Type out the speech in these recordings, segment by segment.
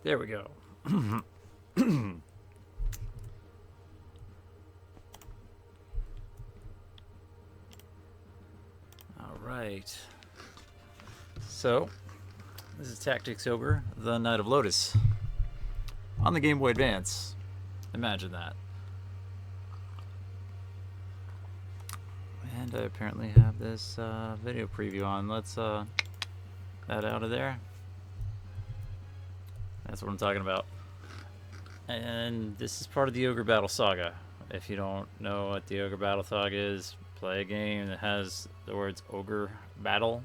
There we go. Alright. So, this is Tactics Ogre, the Knight of Lodis. On the Game Boy Advance. Imagine that. And I apparently have this video preview on. Let's that out of there. That's what I'm talking about. And this is part of the Ogre Battle Saga. If you don't know what the Ogre Battle Saga is, play a game that has the words Ogre Battle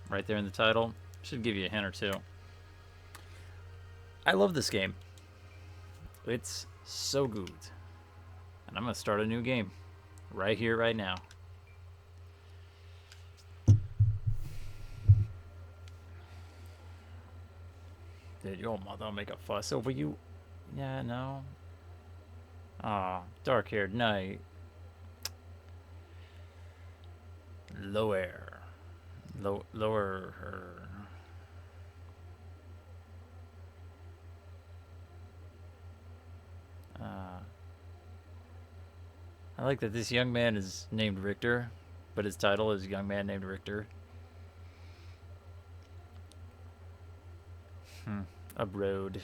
right there in the title. Should give you a hint or two. I love this game. It's so good. And I'm going to start a new game right here, right now. Did your mother make a fuss over you? Yeah, no. Ah, dark-haired knight. Lower her. I like that this young man is named Richter, but his title is Young Man Named Richter. Abroad.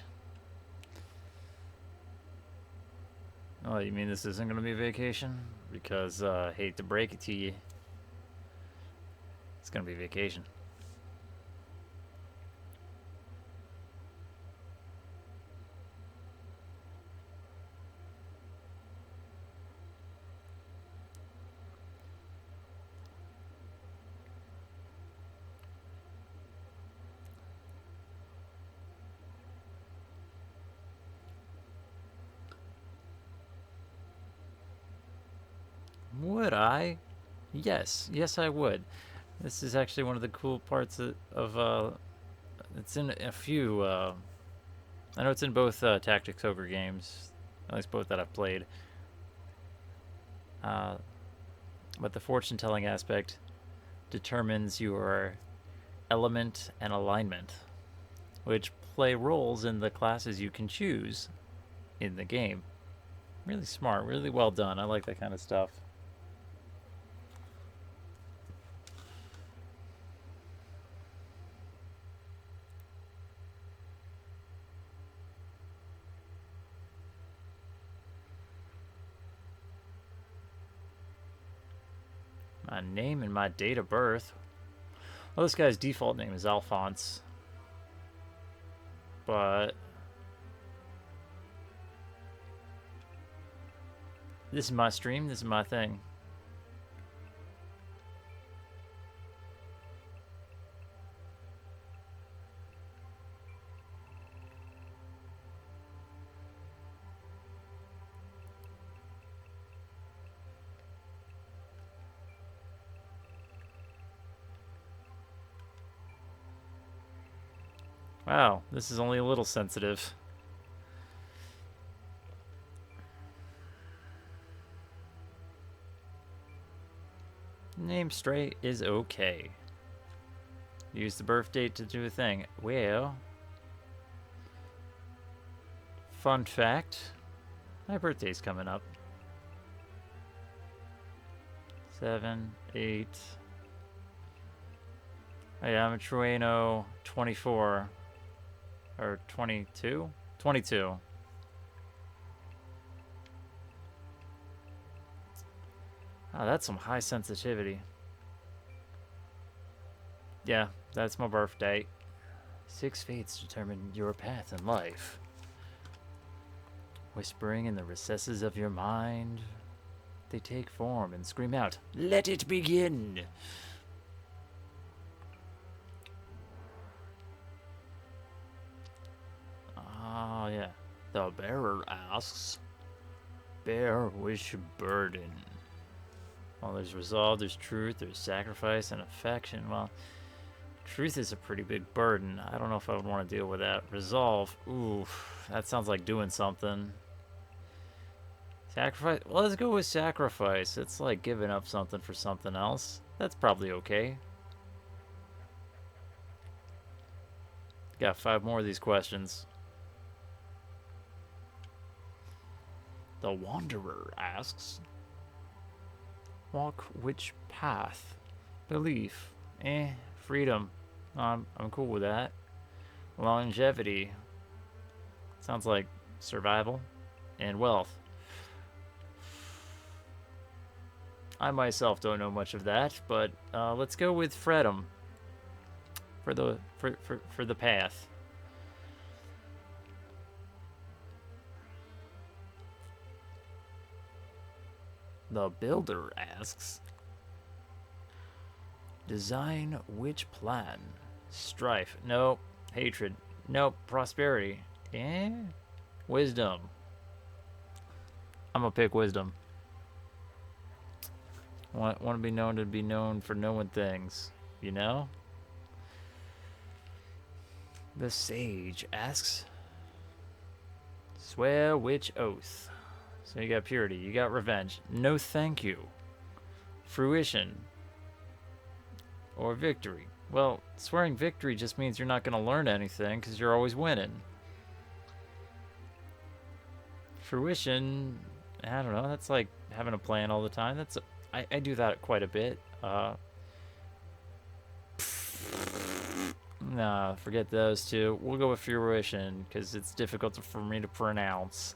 Oh, you mean this isn't going to be a vacation? Because, I hate to break it to you, it's going to be vacation. Would I? Yes, I would. This is actually one of the cool parts of it's in a few, I know it's in both Tactics Ogre games, at least both that I've played. But the fortune telling aspect determines your element and alignment, which play roles in the classes you can choose in the game. Really smart, really well done. I like that kind of stuff. My name and my date of birth. Well, this guy's default name is Alphonse. But this is my stream, this is my thing. Wow, this is only a little sensitive. Name Stray is okay. Use the birth date to do a thing. Well, fun fact, my birthday's coming up. 7, 8. Oh yeah, I'm a Trueno 24. Or 22? 22. Oh, that's some high sensitivity. Yeah, that's my birthday. 6 fates determine your path in life. Whispering in the recesses of your mind, they take form and scream out, "Let it begin!" Oh, yeah. The bearer asks, bear which burden? Well, there's resolve, there's truth, there's sacrifice, and affection. Well, truth is a pretty big burden. I don't know if I would want to deal with that. Resolve, oof, that sounds like doing something. Sacrifice, well, let's go with sacrifice. It's like giving up something for something else. That's probably okay. Got 5 more of these questions. The Wanderer asks, walk which path? Belief. Freedom. I'm cool with that. Longevity. Sounds like survival and wealth. I myself don't know much of that, but let's go with Fredum for the path. The Builder asks, design which plan? Strife. Nope. Hatred. Nope. Prosperity. Wisdom. I'm gonna pick wisdom. Want to be known for knowing things, you know? The Sage asks, swear which oath? So you got purity, you got revenge. No thank you. Fruition. Or victory. Well, swearing victory just means you're not going to learn anything because you're always winning. Fruition, I don't know, that's like having a plan all the time. I do that quite a bit. Nah, forget those two. We'll go with fruition because it's difficult for me to pronounce.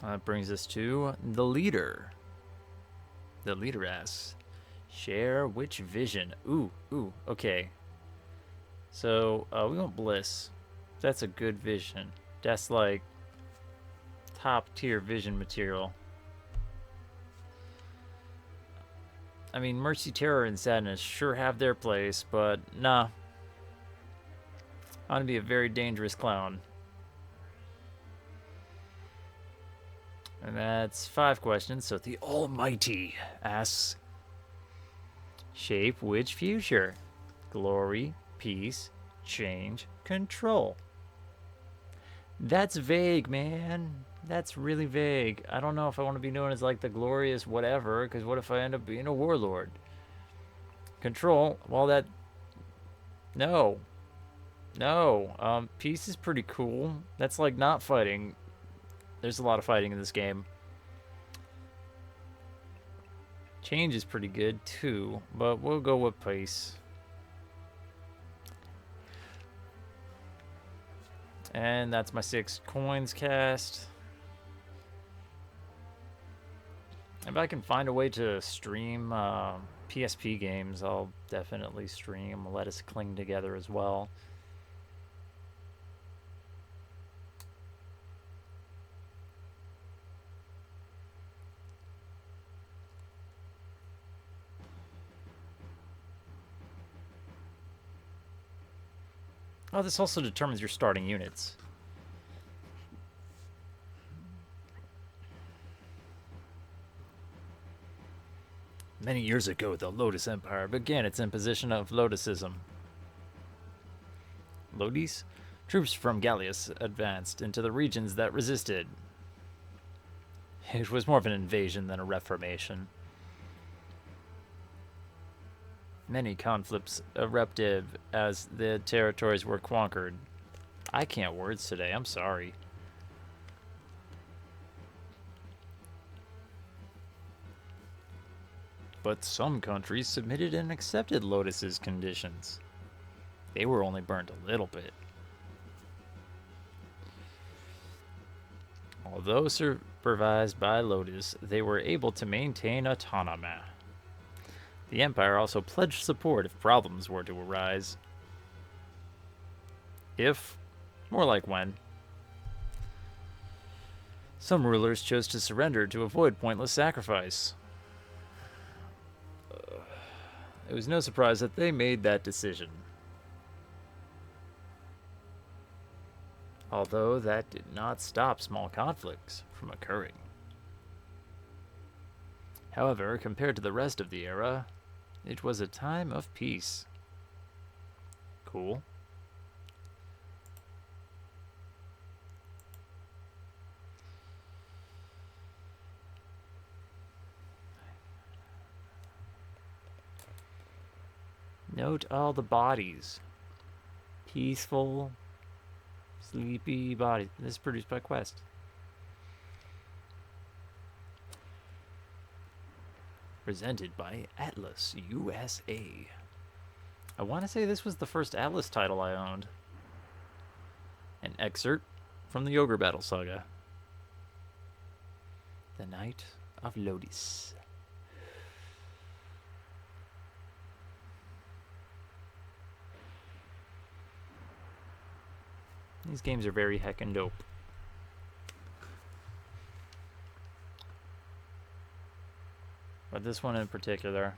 That brings us to the leader. The leader asks, share which vision? Ooh, okay. So, we want bliss. That's a good vision. That's like top tier vision material. I mean, mercy, terror, and sadness sure have their place, but nah. I'm gonna be a very dangerous clown. And that's 5 questions. So the Almighty asks, shape which future? Glory, peace, change, control. That's vague, man. That's really vague. I don't know if I want to be known as like the glorious whatever, because what if I end up being a warlord? Control, well that... No. Peace is pretty cool. That's like not fighting. There's a lot of fighting in this game. Change is pretty good too, but we'll go with peace. And that's my 6 coins cast. If I can find a way to stream PSP games, I'll definitely stream Let Us Cling Together as well. Oh, this also determines your starting units. Many years ago, the Lodis Empire began its imposition of Lodisism. Lodis? Troops from Gallius advanced into the regions that resisted. It was more of an invasion than a reformation. Many conflicts erupted as the territories were conquered. I can't words today, I'm sorry. But some countries submitted and accepted Lodis's conditions. They were only burned a little bit. Although supervised by Lodis, they were able to maintain autonomy. The Empire also pledged support if problems were to arise. If, more like when. Some rulers chose to surrender to avoid pointless sacrifice. It was no surprise that they made that decision. Although that did not stop small conflicts from occurring. However, compared to the rest of the era, it was a time of peace. Cool. Note all the bodies. Peaceful, sleepy bodies. This is produced by Quest. Presented by Atlas USA. I want to say this was the first Atlas title I owned. An excerpt from the Ogre Battle Saga. The Night of Lodis. These games are very heckin' dope. But this one in particular.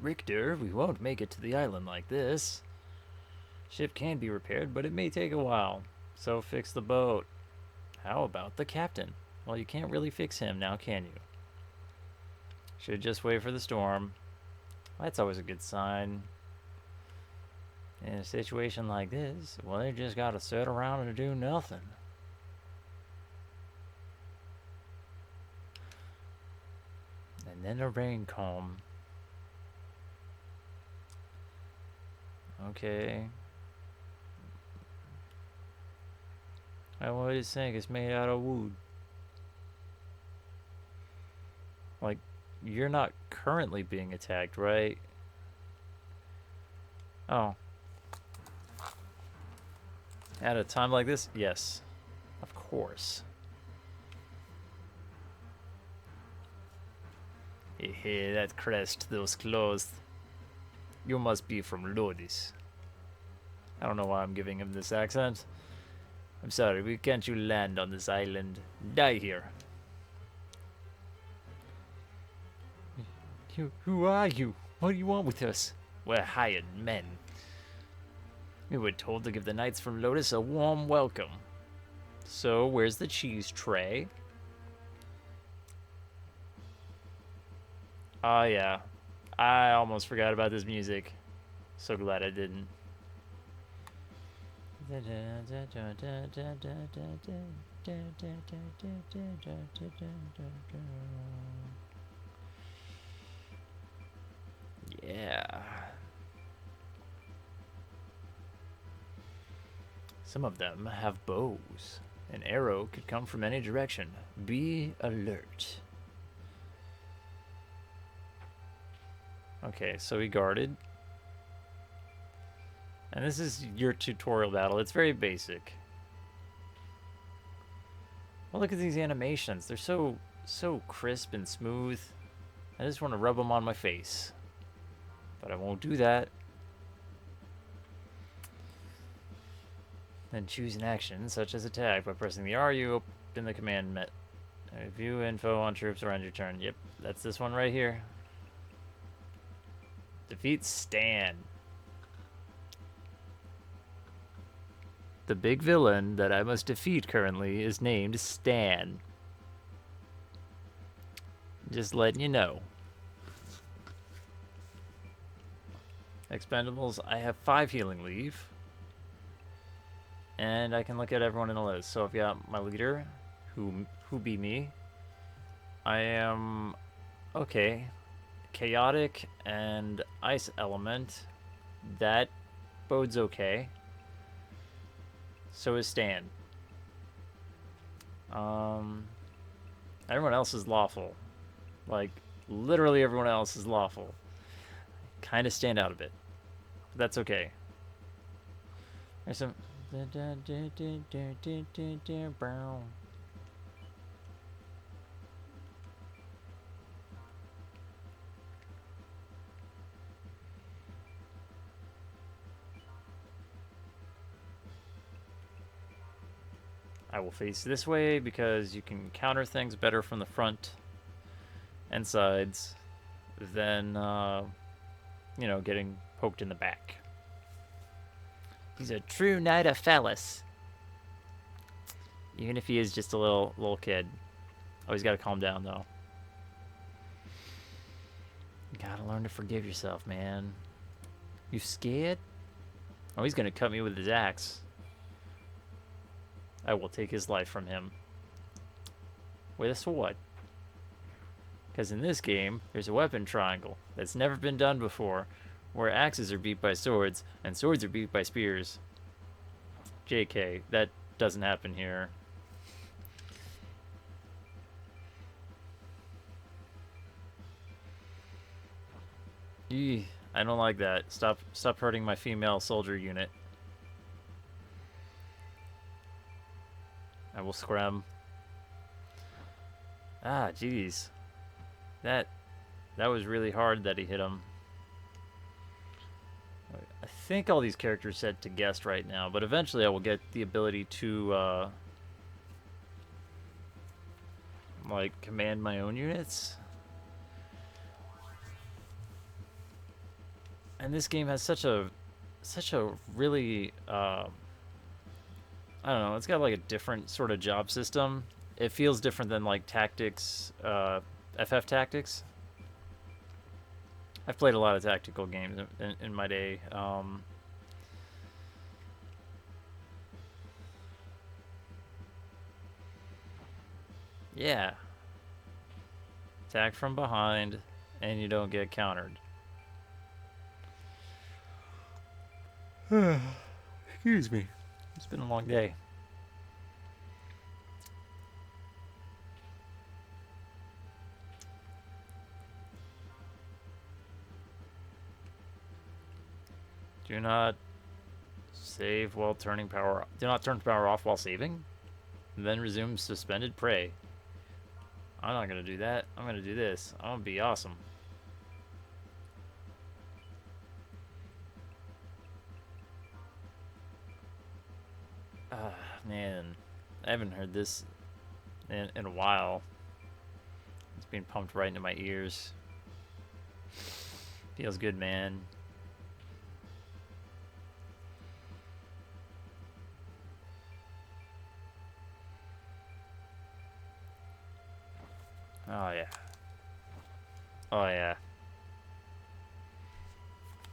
Richter, we won't make it to the island like this. Ship can be repaired, but it may take a while. So fix the boat. How about the captain? Well, you can't really fix him now, can you? Should just wait for the storm. That's always a good sign. In a situation like this, well, they just gotta sit around and do nothing. And then the rain come. Okay. I want to think it's made out of wood. Like, you're not currently being attacked, right? Oh. At a time like this? Yes. Of course. Hey, that crest, those clothes. You must be from Lodis. I don't know why I'm giving him this accent. I'm sorry, we can't you land on this island. Die here. Who are you? What do you want with us? We're hired men. We were told to give the knights from Lodis a warm welcome. So, where's the cheese tray? Oh, yeah. I almost forgot about this music. So glad I didn't. Yeah. Some of them have bows. An arrow could come from any direction. Be alert. Okay, so we guarded. And this is your tutorial battle. It's very basic. Well, look at these animations. They're so crisp and smooth. I just want to rub them on my face. But I won't do that. Then choose an action, such as attack, by pressing the R. You open the command met. View info on troops around your turn. Yep, that's this one right here. Defeat Stan. The big villain that I must defeat currently is named Stan. Just letting you know. Expendables, I have 5 healing leave. And I can look at everyone in the list. So if you got my leader, who be me, I am okay. Chaotic and ice element. That bodes okay. So is Stan. Everyone else is lawful. Like, literally everyone else is lawful. Kind of stand out a bit. But that's okay. There's some... I will face this way because you can counter things better from the front and sides than, you know, getting poked in the back. He's a true knight of Phallus. Even if he is just a little kid. Always got to calm down, though. You gotta learn to forgive yourself, man. You scared? Oh, he's gonna cut me with his axe. I will take his life from him. With a sword. Because in this game, there's a weapon triangle that's never been done before, where axes are beat by swords, and swords are beat by spears. JK, that doesn't happen here. Eee, I don't like that. Stop hurting my female soldier unit. I will scram. Ah, jeez. That was really hard that he hit him. I think all these characters set to guest right now, but eventually I will get the ability to like command my own units. And this game has such a really I don't know, it's got like a different sort of job system. It feels different than like Tactics, FF Tactics. I've played a lot of tactical games in my day. Yeah. Attack from behind, and you don't get countered. Excuse me. It's been a long day. Do not save while turning power. Do not turn power off while saving. And then resume suspended prey. I'm not gonna do that. I'm gonna do this. I'm gonna be awesome. Man, I haven't heard this in a while. It's being pumped right into my ears. Feels good, man. Oh yeah. Oh yeah.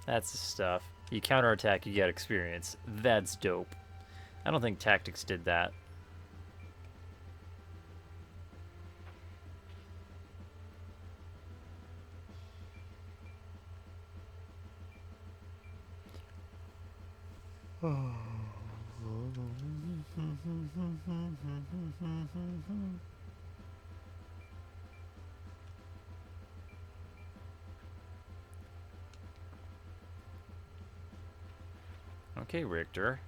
That's the stuff. You counterattack, you get experience. That's dope. I don't think Tactics did that. Okay, Richter.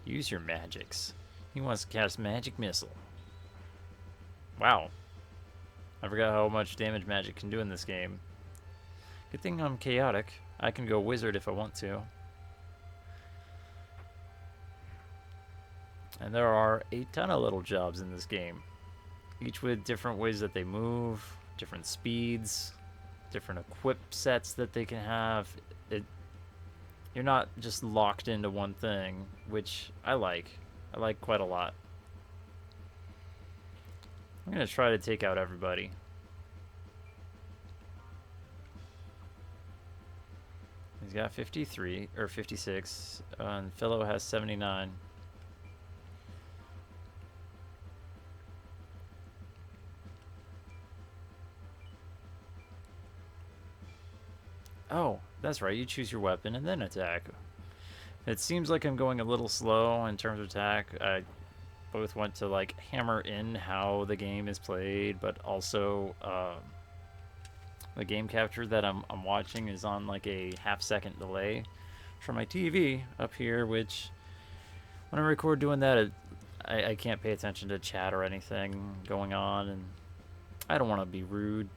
Use your magics. He wants to cast Magic Missile. Wow. I forgot how much damage magic can do in this game. Good thing I'm chaotic. I can go wizard if I want to. And there are a ton of little jobs in this game. Each with different ways that they move, different speeds, different equip sets that they can have. You're not just locked into one thing, which I like. I like quite a lot. I'm going to try to take out everybody. He's got 53, or 56, and Philo has 79. Oh, that's right, you choose your weapon and then attack. It seems like I'm going a little slow in terms of attack. I both want to like hammer in how the game is played, but also the game capture that I'm watching is on like a half-second delay from my TV up here, which when I record doing that, I can't pay attention to chat or anything going on, and I don't want to be rude.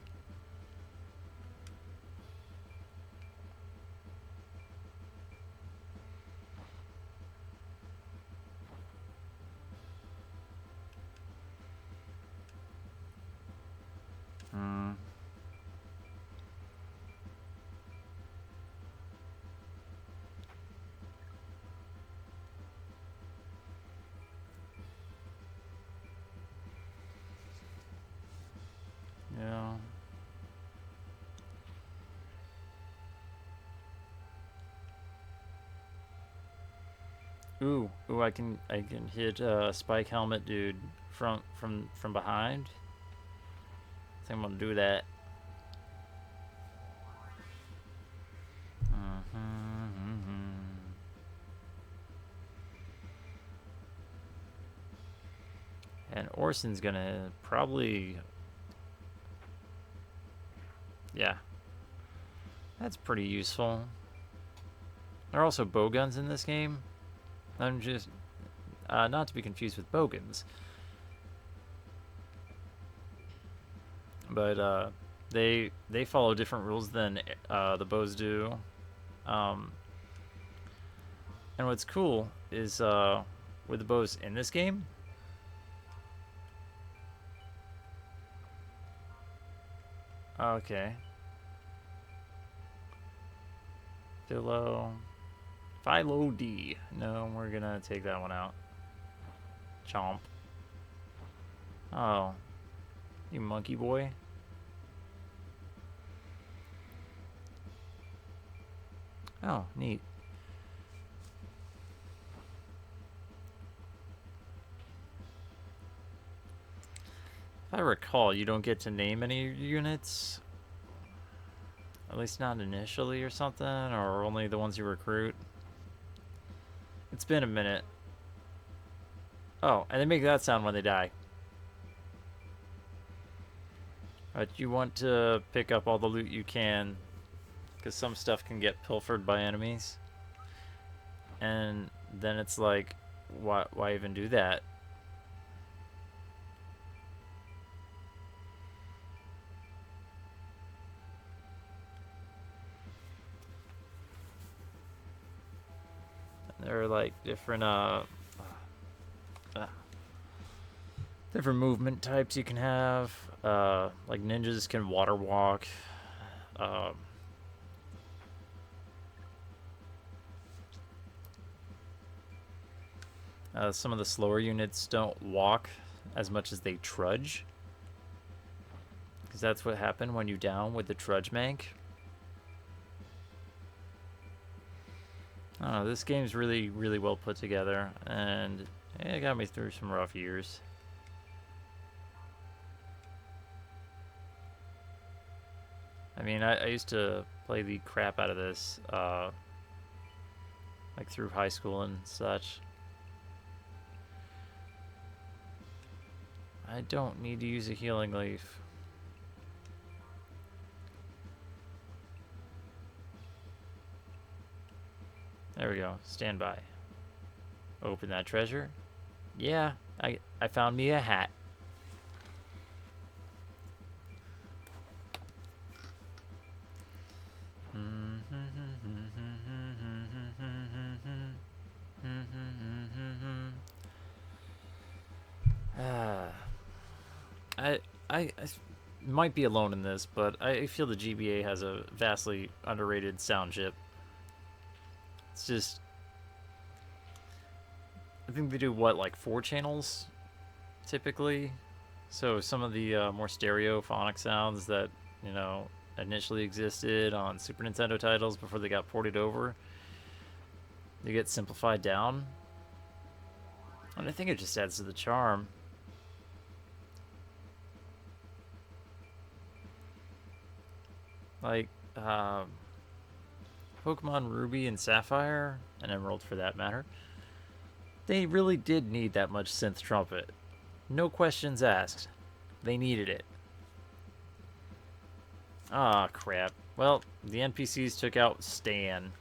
Yeah. Ooh, I can hit spike helmet dude from behind. I think I'm gonna do that. And Orson's gonna probably, yeah, that's pretty useful. There are also bowguns in this game. I'm just, not to be confused with bogans, but they follow different rules than the bows do. And what's cool is with the bows in this game, okay, Philo D. No, we're gonna take that one out. Chomp. Oh, you monkey boy. Oh, neat. If I recall, you don't get to name any units. At least not initially or something, or only the ones you recruit. It's been a minute. Oh, and they make that sound when they die. But you want to pick up all the loot you can, because some stuff can get pilfered by enemies. And then it's like, why even do that? There are like different different movement types you can have. Like ninjas can water walk. Some of the slower units don't walk as much as they trudge, because that's what happened when you down with the trudge mank. I don't know, this game's really, really well put together, and it got me through some rough years. I mean, I used to play the crap out of this, like through high school and such. I don't need to use a healing leaf. There we go. Stand by. Open that treasure. Yeah, I found me a hat. I might be alone in this, but I feel the GBA has a vastly underrated sound chip. It's just, I think they do what, like 4 channels typically. So some of the more stereophonic sounds that, you know, initially existed on Super Nintendo titles before they got ported over, they get simplified down. And I think it just adds to the charm. Like, Pokemon Ruby and Sapphire, and Emerald for that matter, they really did need that much synth trumpet. No questions asked. They needed it. Ah, crap. Well, the NPCs took out Stan.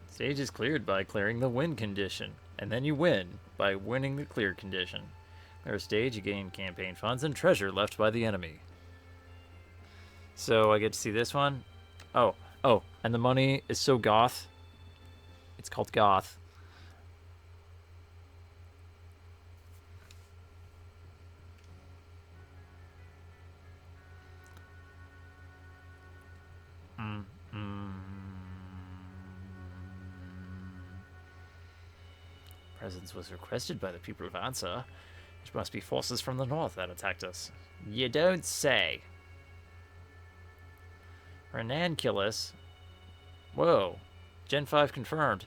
Stage is cleared by clearing the win condition, and then you win by winning the clear condition. Clear a stage, you gain campaign funds and treasure left by the enemy. So I get to see this one. Oh, and the money is so goth. It's called goth. Presence was requested by the people of Ansa. It must be forces from the north that attacked us. You don't say. Ranunculus. Whoa. Gen 5 confirmed.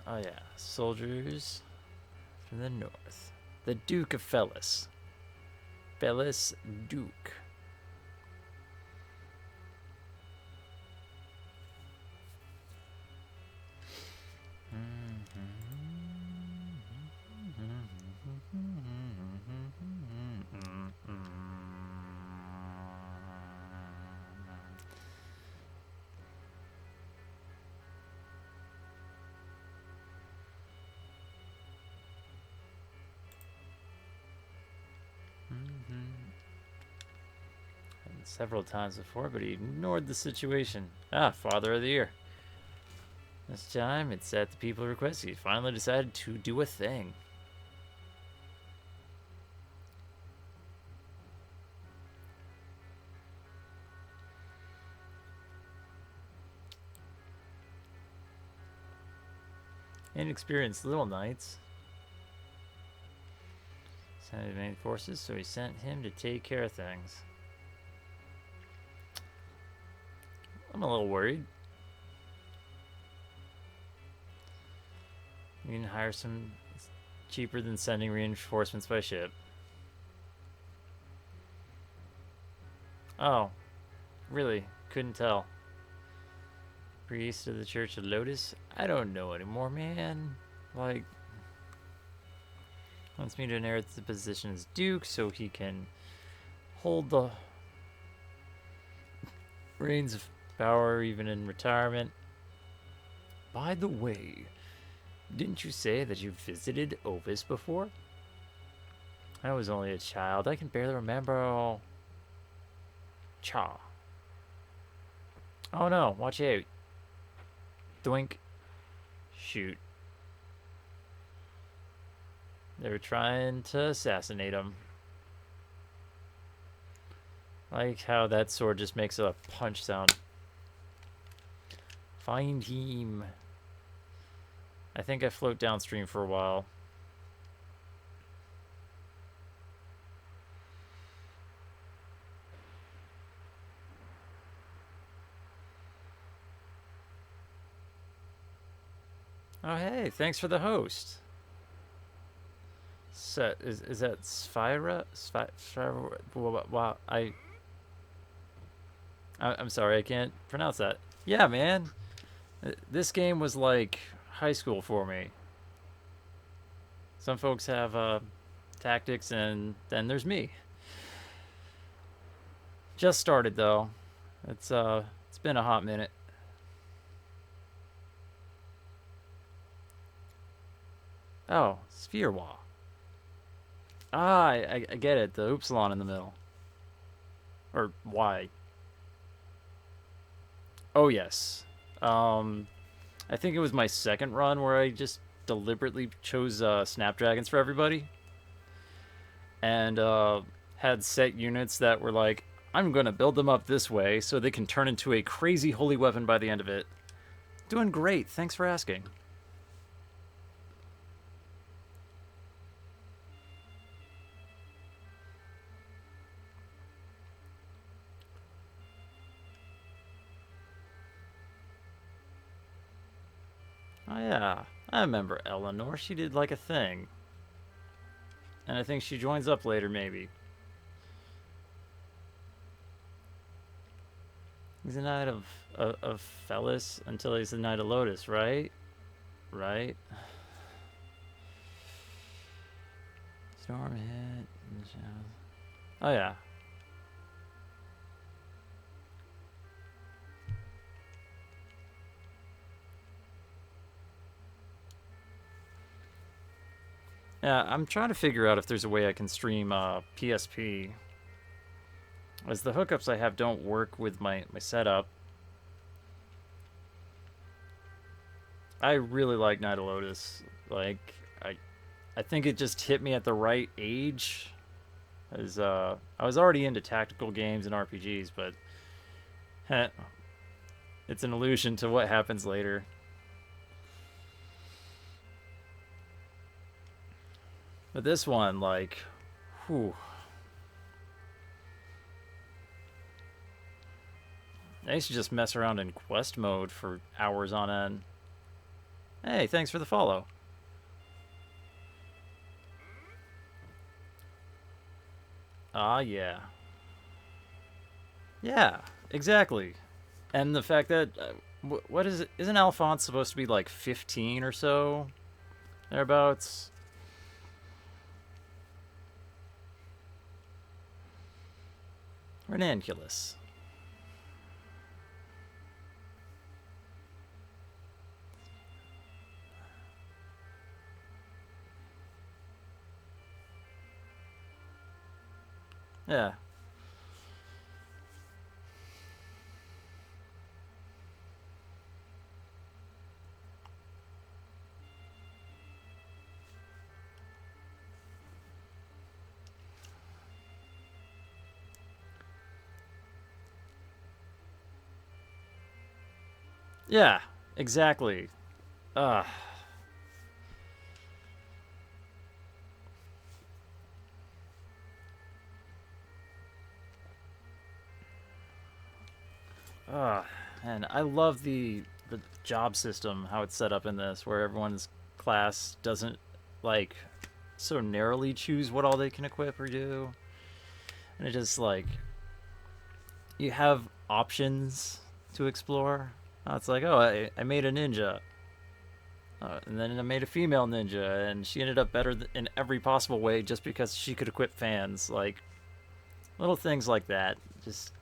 Oh yeah, soldiers from the north. The Duke of Fellis. Fellis Duke. Several times before, but he ignored the situation. Father of the Year. This time, it's at the people request. He finally decided to do a thing. Inexperienced little knights. Sent his main forces, so he sent him to take care of things. I'm a little worried. You can hire some. It's cheaper than sending reinforcements by ship. Oh, really? Couldn't tell. Priest of the Church of Lodis? I don't know anymore, man. Like, wants me to inherit the position as Duke so he can hold the reins of power even in retirement. By the way, didn't you say that you visited Ovis before? I was only a child. I can barely remember. Cha. Oh no, watch out. Doink. Shoot. They were trying to assassinate him. Like how that sword just makes a punch sound. Find him. I think I float downstream for a while. Oh hey, thanks for the host. So, is that Sphyra? Wow, I'm sorry, I can't pronounce that. Yeah, man. This game was like high school for me. Some folks have tactics, and then there's me. Just started though. It's been a hot minute. Oh, Sphere Wall. I get it. The Upsilon in the middle. Or Y. Oh yes. I think it was my second run where I just deliberately chose Snapdragons for everybody. And had set units that were like, I'm going to build them up this way so they can turn into a crazy holy weapon by the end of it. Doing great. Thanks for asking. Oh yeah, I remember Eleanor. She did like a thing. And I think she joins up later, maybe. He's a knight of Fellis until he's a knight of Lodis, right? Right? Storm hit. Oh yeah. Yeah, I'm trying to figure out if there's a way I can stream PSP. As the hookups I have don't work with my setup. I really like Night of Lodis. Like, I think it just hit me at the right age. As I was already into tactical games and RPGs, but heh, it's an allusion to what happens later. But this one, like, whew. I used to just mess around in quest mode for hours on end. Hey, thanks for the follow. Ah, yeah. Yeah, exactly. And the fact that, what is it? Isn't Alphonse supposed to be like 15 or so? Thereabouts? Ranunculus. Yeah. Yeah, exactly. Ugh. Ugh. And I love the job system, how it's set up in this, where everyone's class doesn't, like, so narrowly choose what all they can equip or do. And it just, like, you have options to explore. It's like, oh, I made a ninja. And then I made a female ninja, and she ended up better in every possible way just because she could equip fans. Like, little things like that. Just,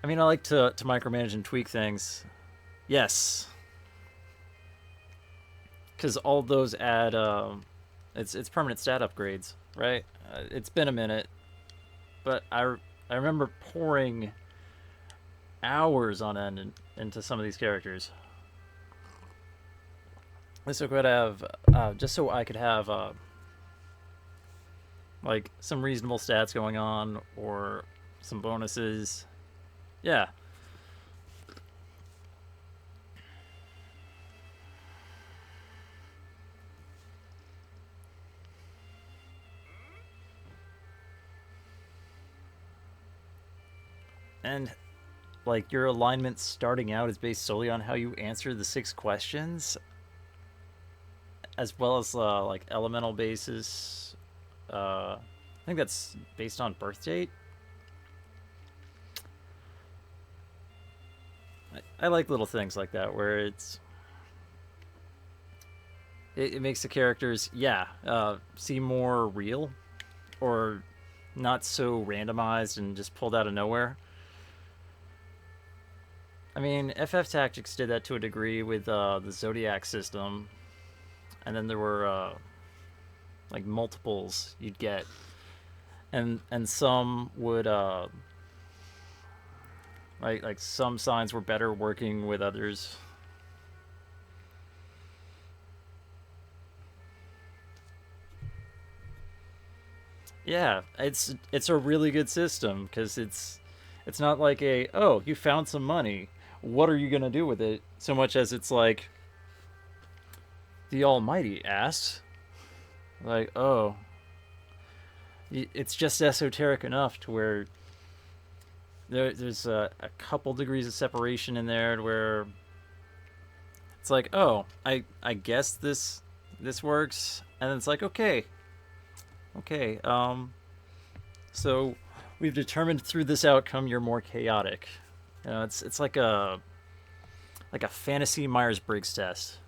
I mean, I like to micromanage and tweak things. Yes. Because all those add, it's permanent stat upgrades, right? It's been a minute, but I remember pouring hours on end into some of these characters. This could have, just so I could have, like, some reasonable stats going on, or some bonuses. Yeah. And, like, your alignment starting out is based solely on how you answer the 6 questions, as well as, like, elemental basis. I think that's based on birth date. I like little things like that where it makes the characters, yeah, seem more real, or not so randomized and just pulled out of nowhere. I mean, FF Tactics did that to a degree with the Zodiac system, and then there were like multiples you'd get, and some would like some signs were better working with others. Yeah, it's a really good system because it's not like a, oh, you found some money, what are you gonna do with it, so much as it's like the Almighty asks, like, oh, it's just esoteric enough to where there's a couple degrees of separation in there to where it's like, oh, I guess this works, and then it's like, okay, so we've determined through this outcome you're more chaotic. You know, it's like a fantasy Myers-Briggs test.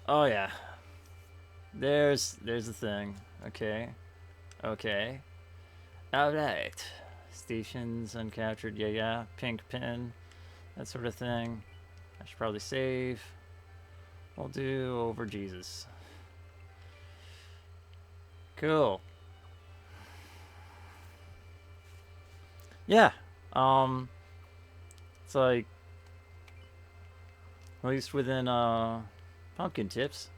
Oh yeah, there's the thing. Okay, all right. Stations uncaptured. Yeah, yeah. Pink pin. That sort of thing. I should probably save. We'll do over Jesus. Cool. Yeah. It's like, at least within pumpkin tips.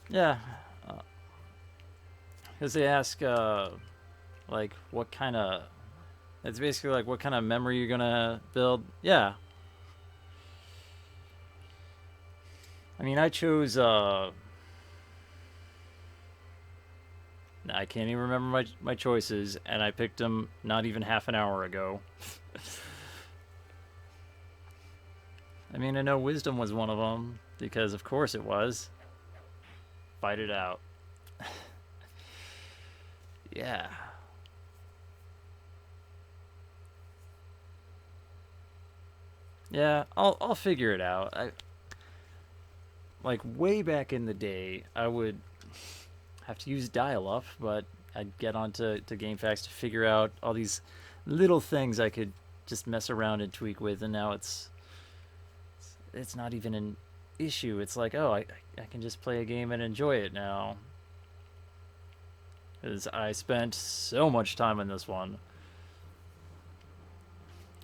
Yeah. Because they ask, like, what kind of... It's basically like, what kind of memory you're gonna build. Yeah. I mean, I chose, I can't even remember my choices, and I picked them not even half an hour ago. I mean, I know wisdom was one of them, because of course it was. Fight it out. Yeah. Yeah, I'll figure it out. Like way back in the day, I would have to use dial-up, but I'd get onto GameFAQs to figure out all these little things I could just mess around and tweak with, and now it's not even an issue. It's like, oh, I can just play a game and enjoy it now. Because I spent so much time on this one.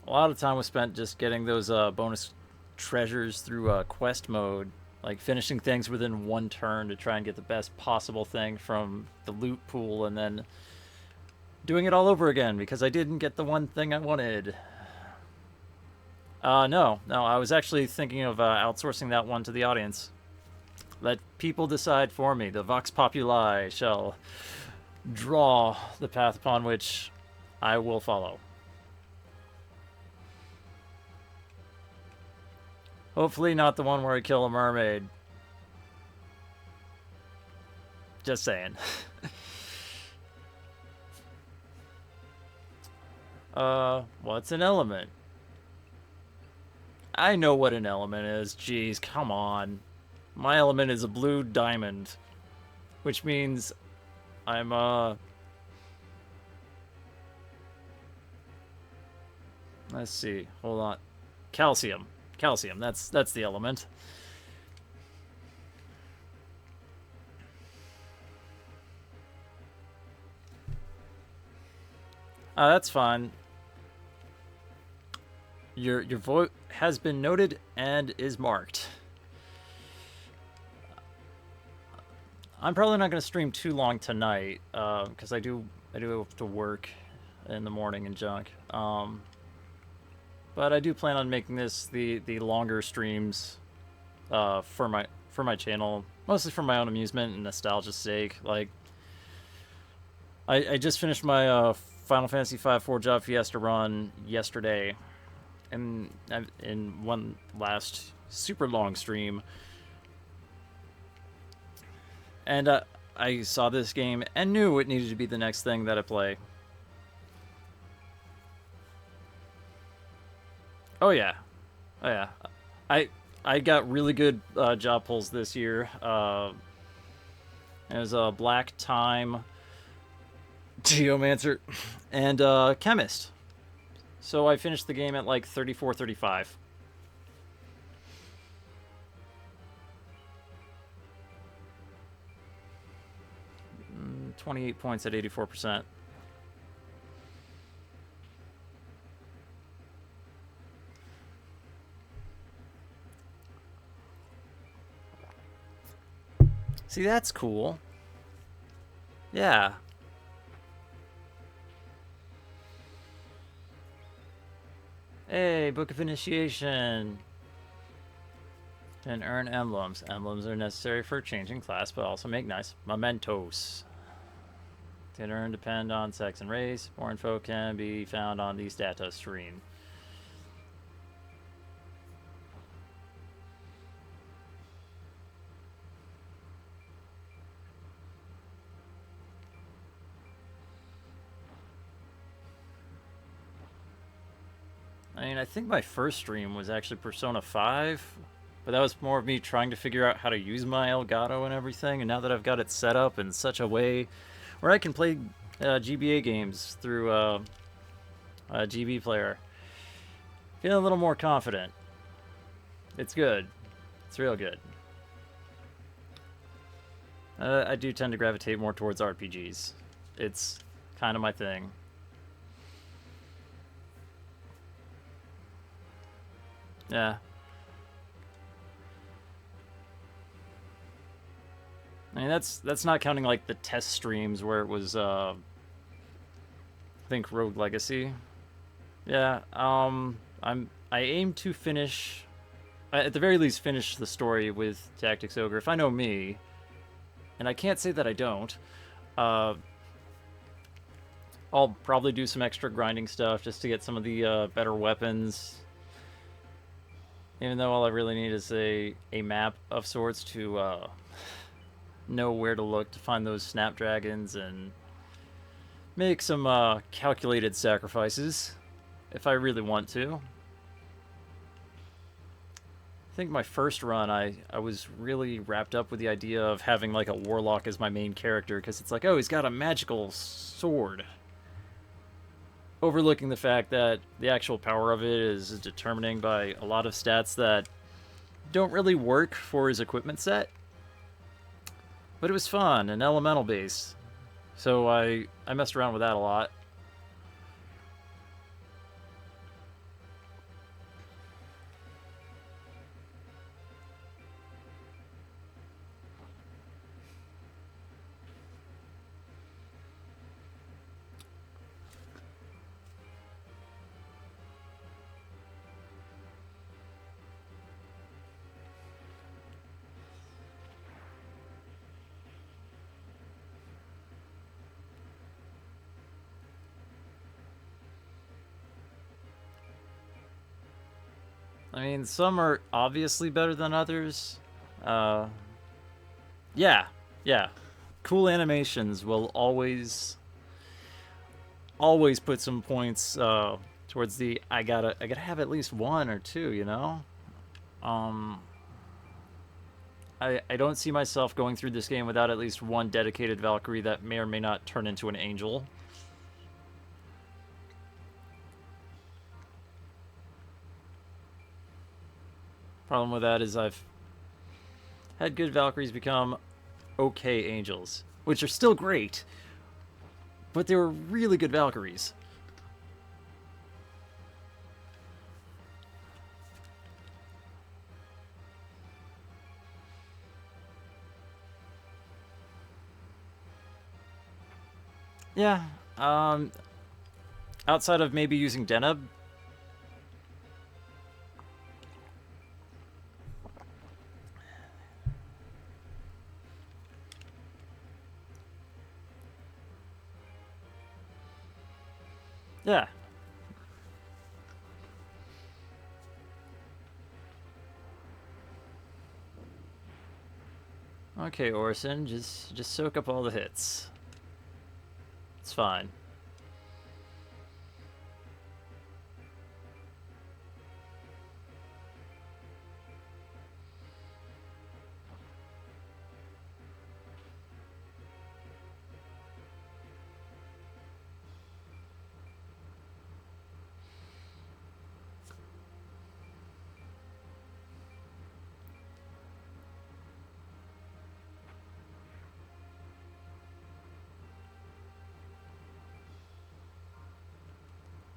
A lot of time was spent just getting those bonus treasures through quest mode, like finishing things within one turn to try and get the best possible thing from the loot pool, and then doing it all over again because I didn't get the one thing I wanted. No, I was actually thinking of outsourcing that one to the audience. Let people decide for me. The Vox Populi shall draw the path upon which I will follow. Hopefully not the one where I kill a mermaid. Just saying. What's an element? I know what an element is. Jeez, come on. My element is a blue diamond. Which means I'm, let's see. Hold on. Calcium. Calcium, that's the element. That's fine. Your vote has been noted and is marked. I'm probably not going to stream too long tonight, because I do have to work in the morning and junk. But I do plan on making this the longer streams for my channel, mostly for my own amusement and nostalgia's sake. Like, I just finished my Final Fantasy V Forge Out Fiesta run yesterday, and in one last super long stream, and I saw this game and knew it needed to be the next thing that I play. Oh yeah, I got really good job pulls this year. It was a Black Time, Geomancer, and Chemist. So I finished the game at like 34, 35. Mm, 28 points at 84%. See, that's cool. Yeah. Hey, Book of Initiation. And earn emblems. Emblems are necessary for changing class, but also make nice mementos. To earn depend on sex and race. More info can be found on the status screen. I mean, I think my first stream was actually Persona 5, but that was more of me trying to figure out how to use my Elgato and everything, and now that I've got it set up in such a way where I can play GBA games through GB player. Feeling a little more confident. It's good. It's real good. I do tend to gravitate more towards RPGs. It's kind of my thing. Yeah. I mean, that's not counting like the test streams where it was I think Rogue Legacy. Yeah, I aim to finish at the very least finish the story with Tactics Ogre if I know me. And I can't say that I don't. I'll probably do some extra grinding stuff just to get some of the better weapons. Even though all I really need is a map of sorts to know where to look to find those snapdragons and make some calculated sacrifices if I really want to. I think my first run, I was really wrapped up with the idea of having like a warlock as my main character because it's like, oh, he's got a magical sword. Overlooking the fact that the actual power of it is determining by a lot of stats that don't really work for his equipment set. But it was fun and elemental based. So I messed around with that a lot. I mean, some are obviously better than others. Yeah. Cool animations will always put some points towards the I gotta have at least one or two, you know? I don't see myself going through this game without at least one dedicated Valkyrie that may or may not turn into an angel. Problem with that is I've had good Valkyries become okay angels, which are still great, but they were really good Valkyries. Yeah, outside of maybe using Deneb. Yeah. Okay, Orson, just soak up all the hits. It's fine.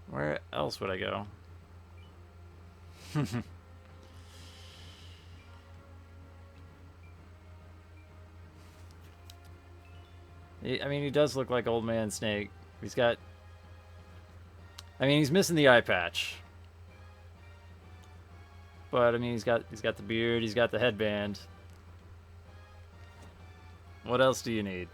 Where else would I go? I mean, he does look like Old Man Snake. He's got... I mean, he's missing the eye patch. But, I mean, he's got the beard, he's got the headband. What else do you need?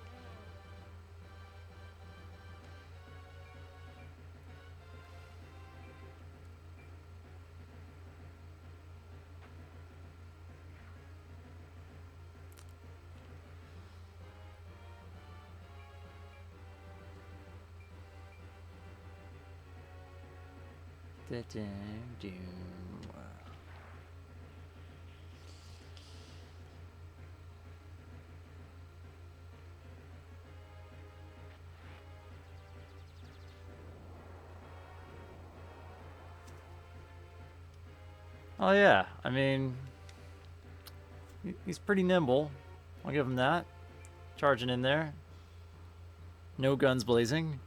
Oh yeah, I mean, he's pretty nimble. I'll give him that. Charging in there. No guns blazing.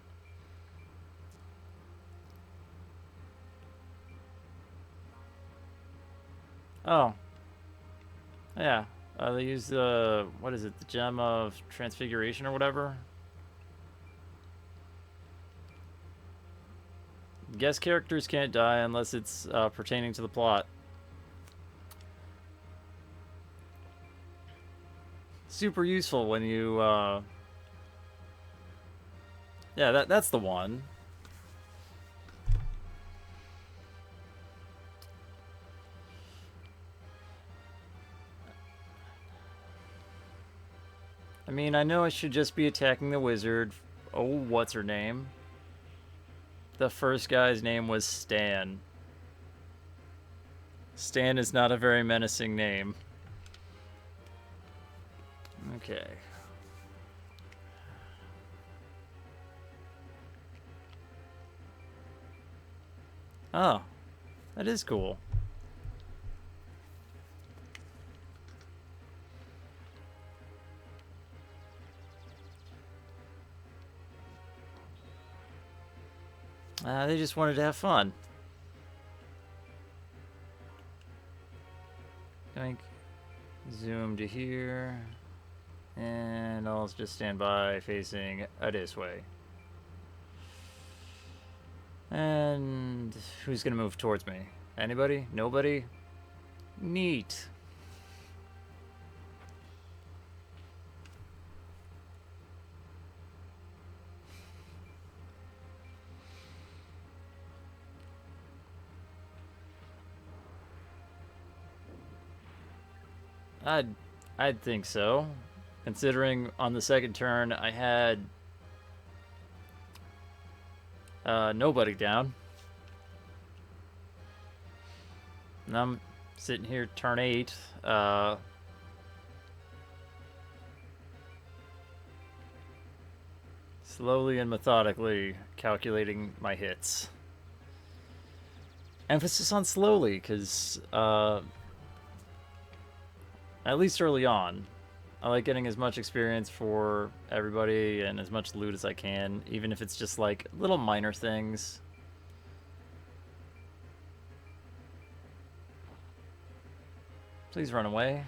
Oh. Yeah. They use the, what is it, the gem of transfiguration or whatever? Guest characters can't die unless it's pertaining to the plot. Super useful when you, yeah, that's the one. I mean, I know I should just be attacking the wizard. Oh, what's her name? The first guy's name was Stan. Stan is not a very menacing name. Okay. Oh, that is cool. They just wanted to have fun. Doink. Zoom to here. And I'll just stand by facing this way. And who's gonna move towards me? Anybody? Nobody? Neat. I'd think so. Considering on the second turn I had nobody down. And I'm sitting here turn 8. Slowly and methodically calculating my hits. Emphasis on slowly, because at least early on, I like getting as much experience for everybody and as much loot as I can, even if it's just like little minor things. Please run away.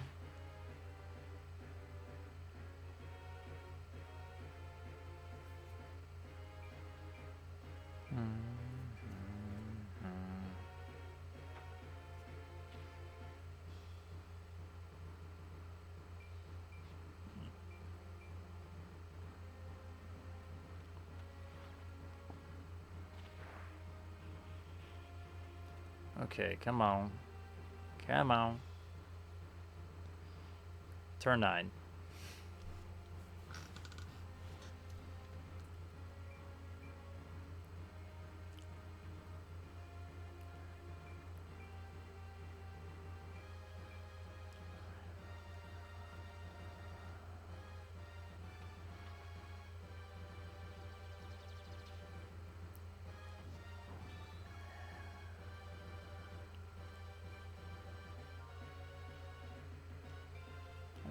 Okay, come on. Come on. Turn 9.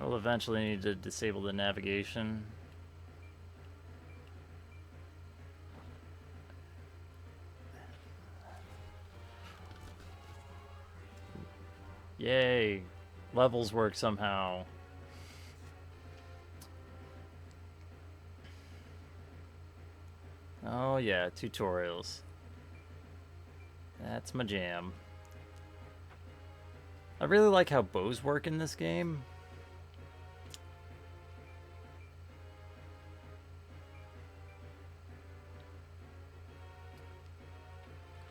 I'll eventually need to disable the navigation. Yay! Levels work somehow. Oh yeah, tutorials. That's my jam. I really like how bows work in this game.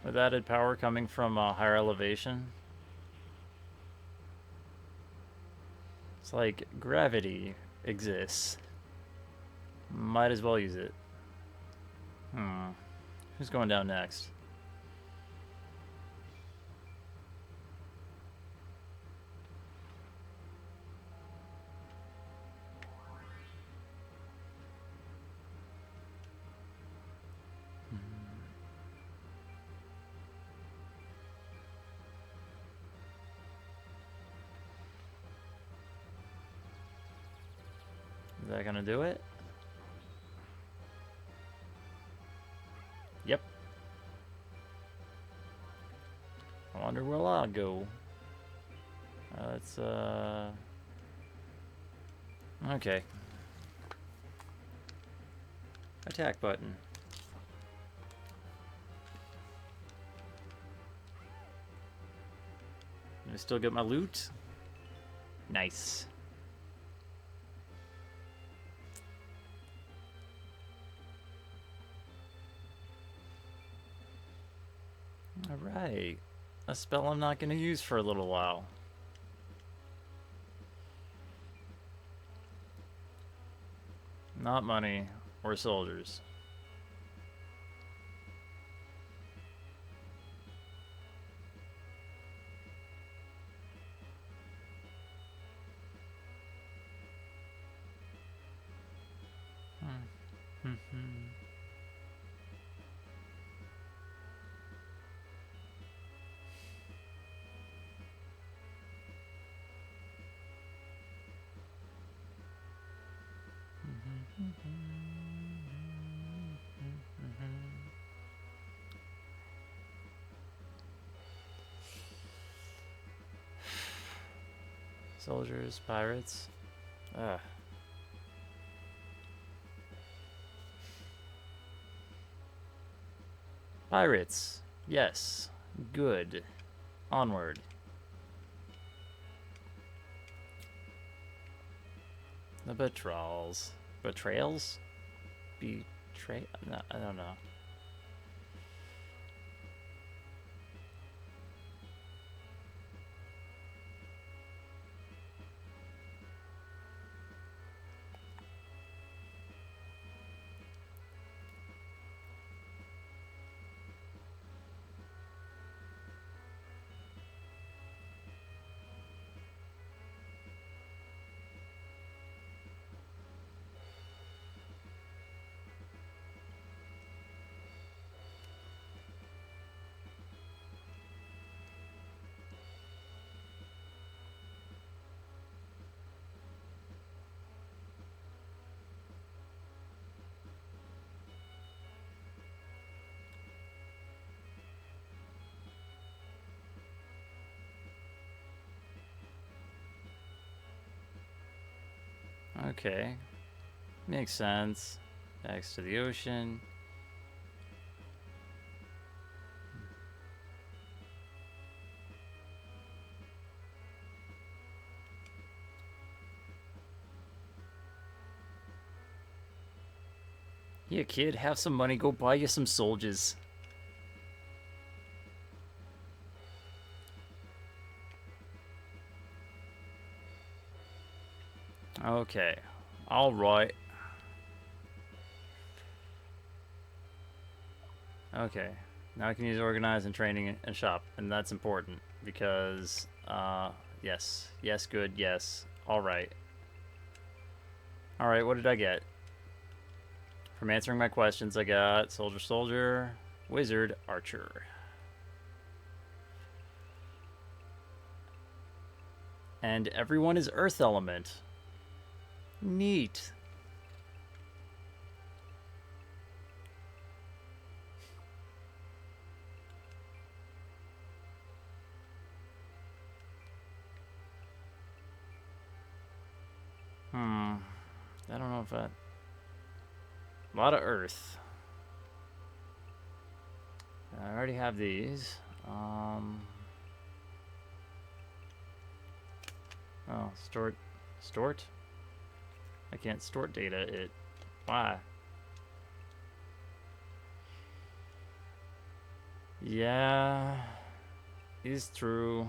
With added power coming from higher elevation. It's like gravity exists. Might as well use it. Who's going down next? Is that gonna do it? Yep. I wonder where I'll go. Let's, okay. Attack button. I still get my loot? Nice. Alright. A spell I'm not going to use for a little while. Not money or soldiers. Soldiers, pirates. Ugh. Pirates. Yes. Good. Onward. The betrayals. Betrayals? Betray? No, I don't know. Okay. Makes sense. Next to the ocean. Yeah, kid, have some money, go buy you some soldiers. Okay. Alright. Okay. Now I can use organize and training and shop, and that's important because, yes. Yes, good, yes. Alright. Alright, what did I get? From answering my questions, I got soldier, soldier, wizard, archer. And everyone is earth element. Neat. I don't know if that... A lot of earth. I already have these. Oh, Stort? I can't stort data. Why? Yeah, is true.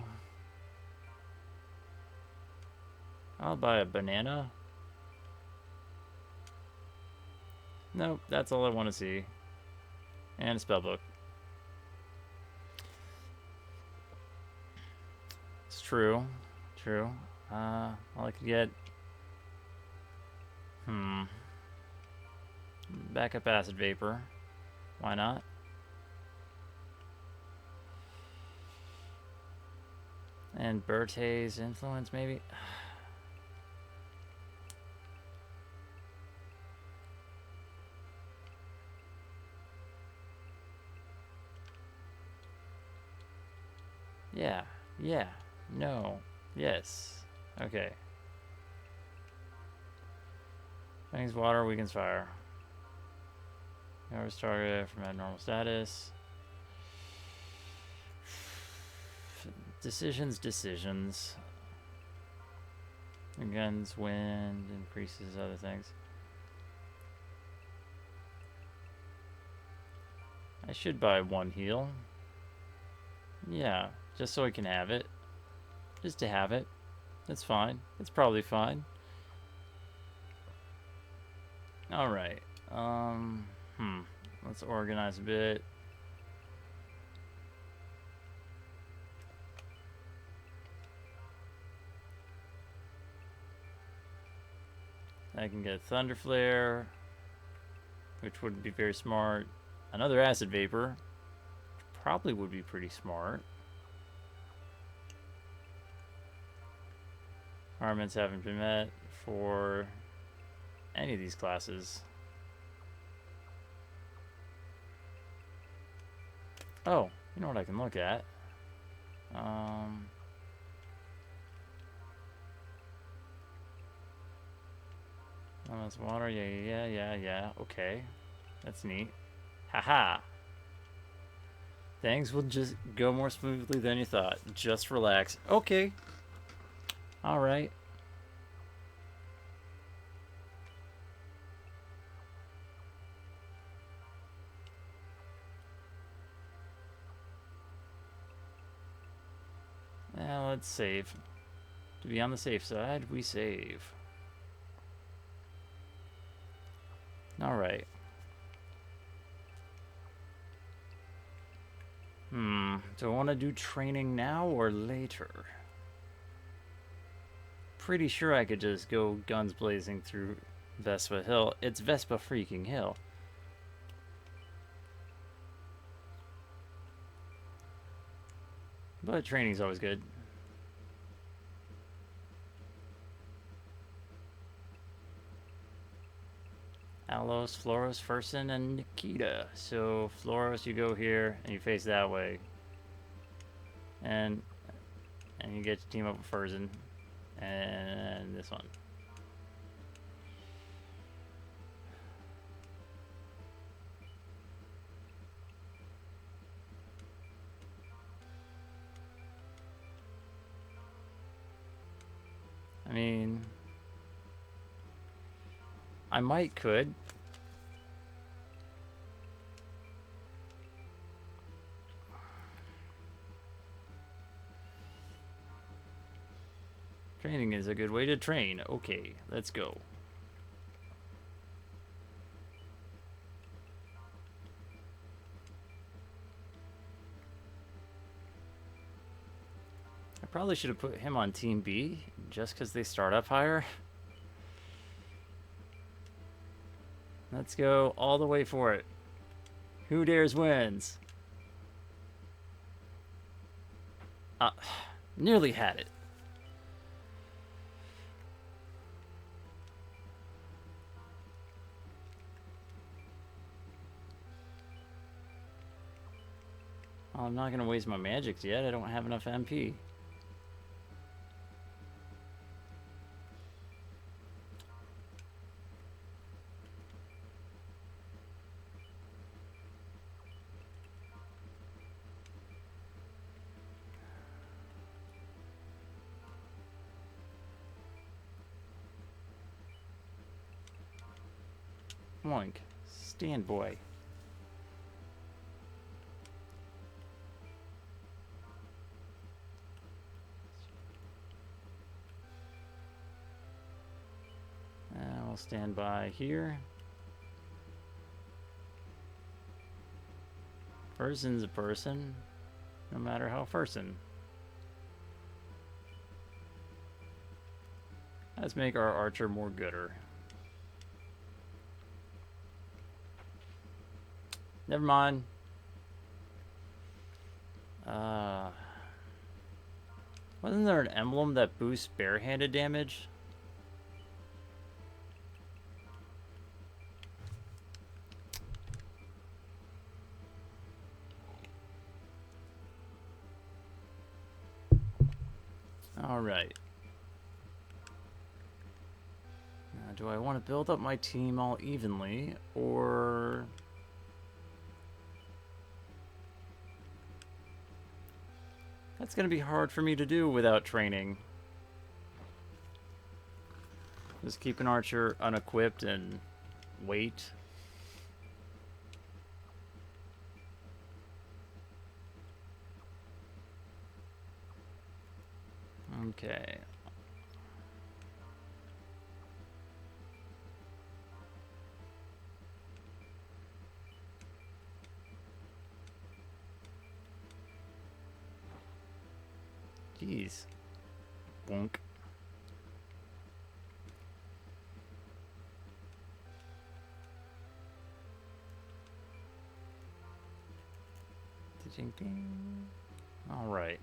I'll buy a banana. Nope, that's all I want to see. And a spellbook. It's true. True. All I could get... Backup acid vapor. Why not? And Berte's influence, maybe? Yeah. Yeah. No. Yes. Okay. Things water, weakens fire. Never target from abnormal status. Decisions. Against wind, increases other things. I should buy one heal. Yeah, just so I can have it. Just to have it. That's fine. That's probably fine. Alright. Let's organize a bit. I can get Thunder Flare, which would be very smart. Another Acid Vapor, which probably would be pretty smart. Requirements haven't been met for any of these classes. Oh, you know what I can look at? That's water, yeah. Okay. That's neat. Haha. Things will just go more smoothly than you thought. Just relax. Okay. Alright. Now let's save. To be on the safe side, we save. Alright. Do I want to do training now or later? Pretty sure I could just go guns blazing through Vespa Hill. It's Vespa freaking Hill. But training's always good. Alos, Floros, Furson, and Nikita. So Floros, you go here and you face that way, and you get to team up with Furson, and this one. I mean, I could. Training is a good way to train. Okay, let's go. I probably should have put him on Team B, just because they start up higher. Let's go all the way for it. Who dares wins? Nearly had it. Well, I'm not going to waste my magics yet. I don't have enough MP. Moink. Stand boy. I'll stand by here. Person's a person, no matter how person. Let's make our archer more gooder. Never mind. Wasn't there an emblem that boosts barehanded damage? Alright. Now, do I want to build up my team all evenly, or... That's going to be hard for me to do without training. Just keep an archer unequipped and wait. Okay. Jeez. Bonk. Ding ding. All right.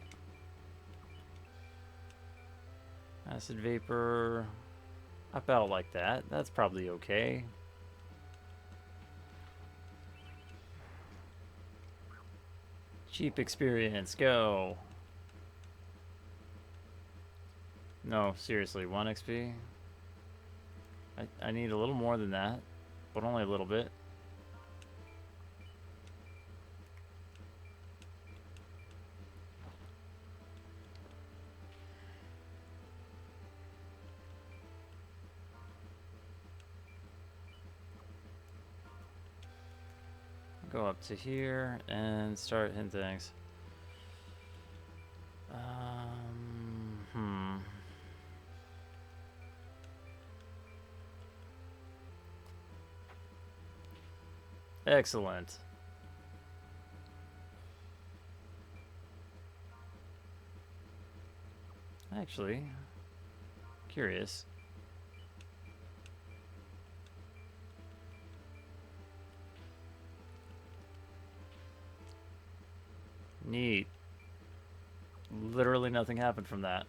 Acid vapor. Up out like that. That's probably okay. Cheap experience. Go. No, seriously, 1 XP? I need a little more than that, but only a little bit. Go up to here and start hitting things. Excellent. Actually, curious. Neat. Literally nothing happened from that.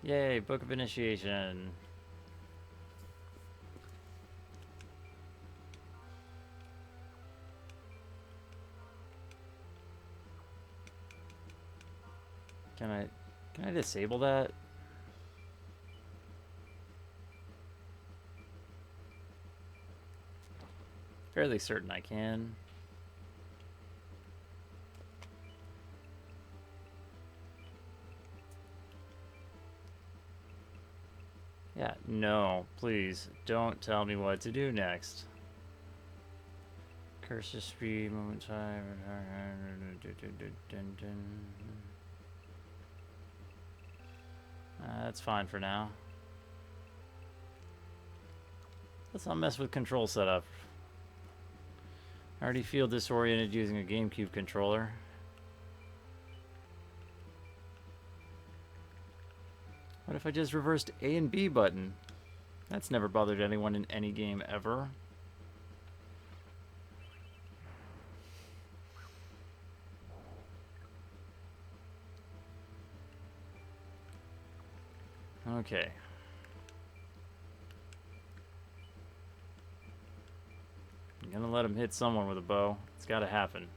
Yay, Book of Initiation. Can I disable that? Fairly certain I can. Yeah, no, please, don't tell me what to do next. Curse of speed, moment time. That's fine for now. Let's not mess with control setup. I already feel disoriented using a GameCube controller. What if I just reversed A and B button? That's never bothered anyone in any game ever. Okay. I'm gonna let him hit someone with a bow. It's gotta happen.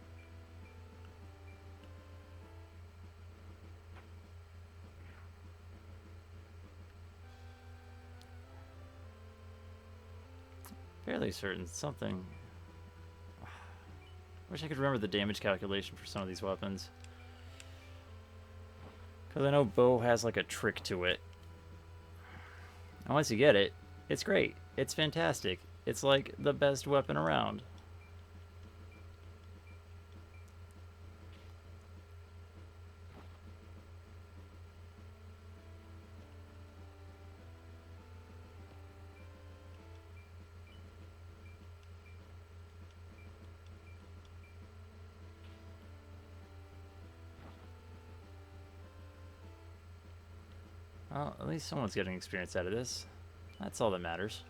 Fairly certain something. Wish I could remember the damage calculation for some of these weapons. Because I know bow has like a trick to it. And once you get it, it's great. It's fantastic. It's like the best weapon around. Well, at least someone's getting experience out of this. That's all that matters.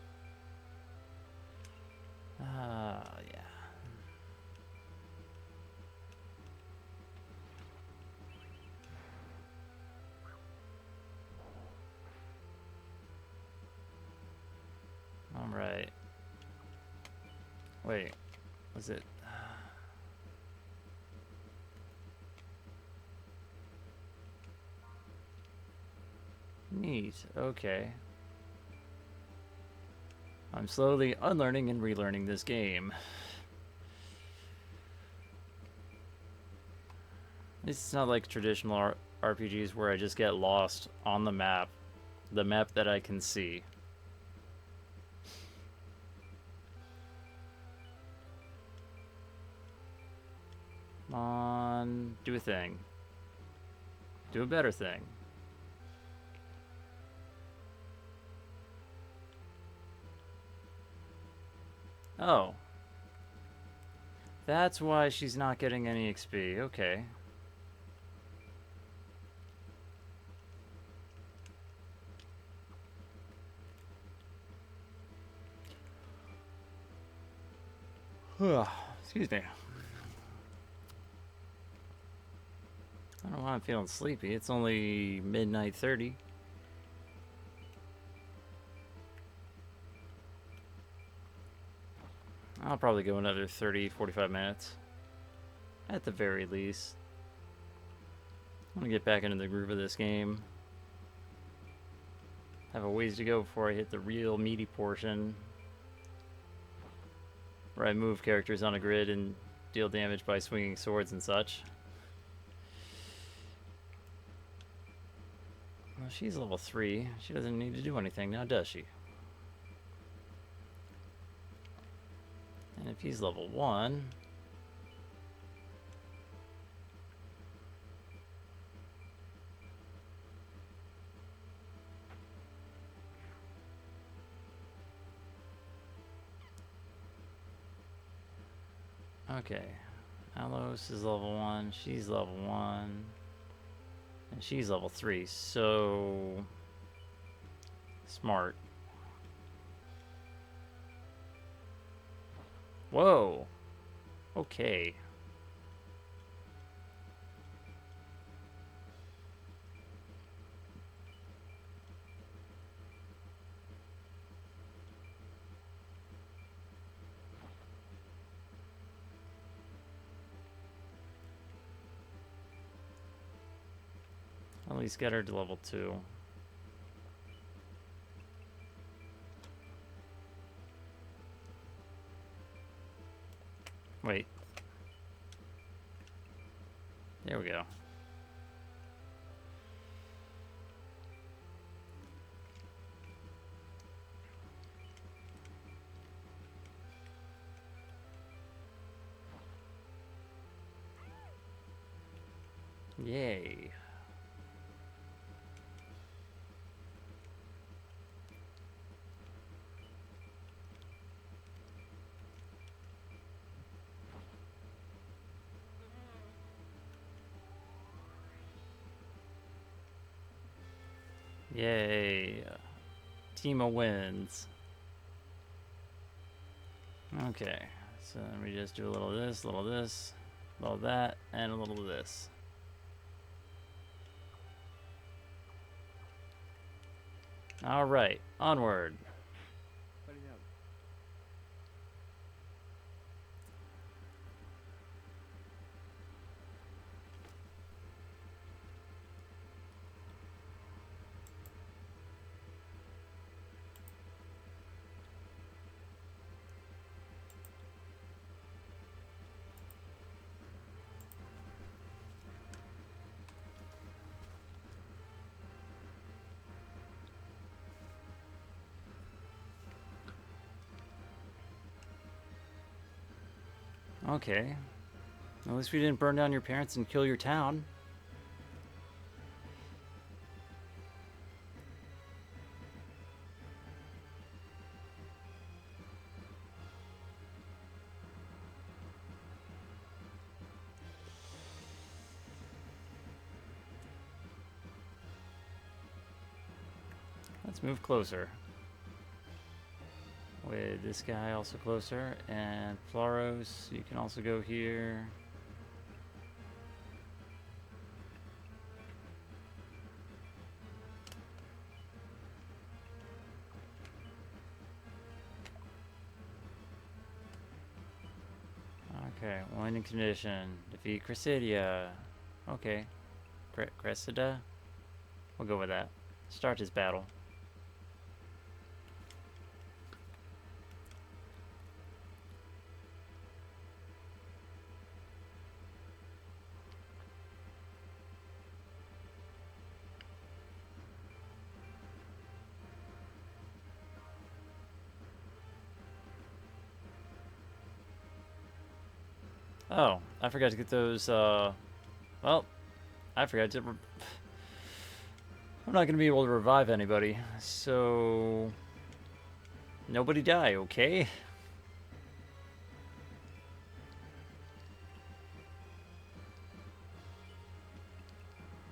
Yeah. Right. Wait. Was it? Neat. Okay. I'm slowly unlearning and relearning this game. It's not like traditional RPGs where I just get lost on the map that I can see. Come on, do a thing. Do a better thing. Oh. That's why she's not getting any XP. Okay. Excuse me. I don't know why I'm feeling sleepy. It's only midnight 30. I'll probably go another 30, 45 minutes. At the very least. I'm gonna get back into the groove of this game. Have a ways to go before I hit the real meaty portion, where I move characters on a grid and deal damage by swinging swords and such. Well, she's level 3. She doesn't need to do anything now, does she? And if he's level 1... Okay. Alos is level 1, she's level 1, and she's level 3, so... Smart. Whoa! Okay. At least get her to level 2. Wait. There we go. Yay. Yay. Team wins. Okay. So then we just do a little of this, a little of this, a little of that, and a little of this. Alright, onward. Okay. At least we didn't burn down your parents and kill your town. Let's move closer. With this guy also closer, and Floros, you can also go here. Okay, winning condition. Defeat Cressidia. Okay. Cressida? We'll go with that. Start his battle. Oh, I forgot to get those, well, I forgot to... I'm not gonna be able to revive anybody, so... Nobody die, okay?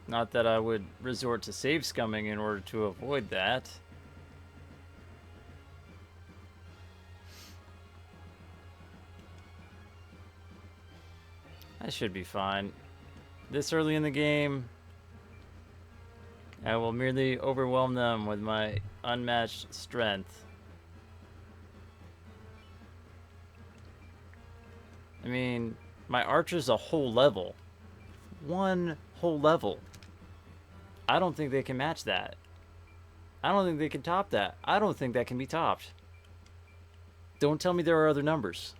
Not that I would resort to save scumming in order to avoid that. I should be fine. This early in the game, I will merely overwhelm them with my unmatched strength. I mean, my archer's a whole level. One whole level. I don't think they can match that. I don't think they can top that. I don't think that can be topped. Don't tell me there are other numbers.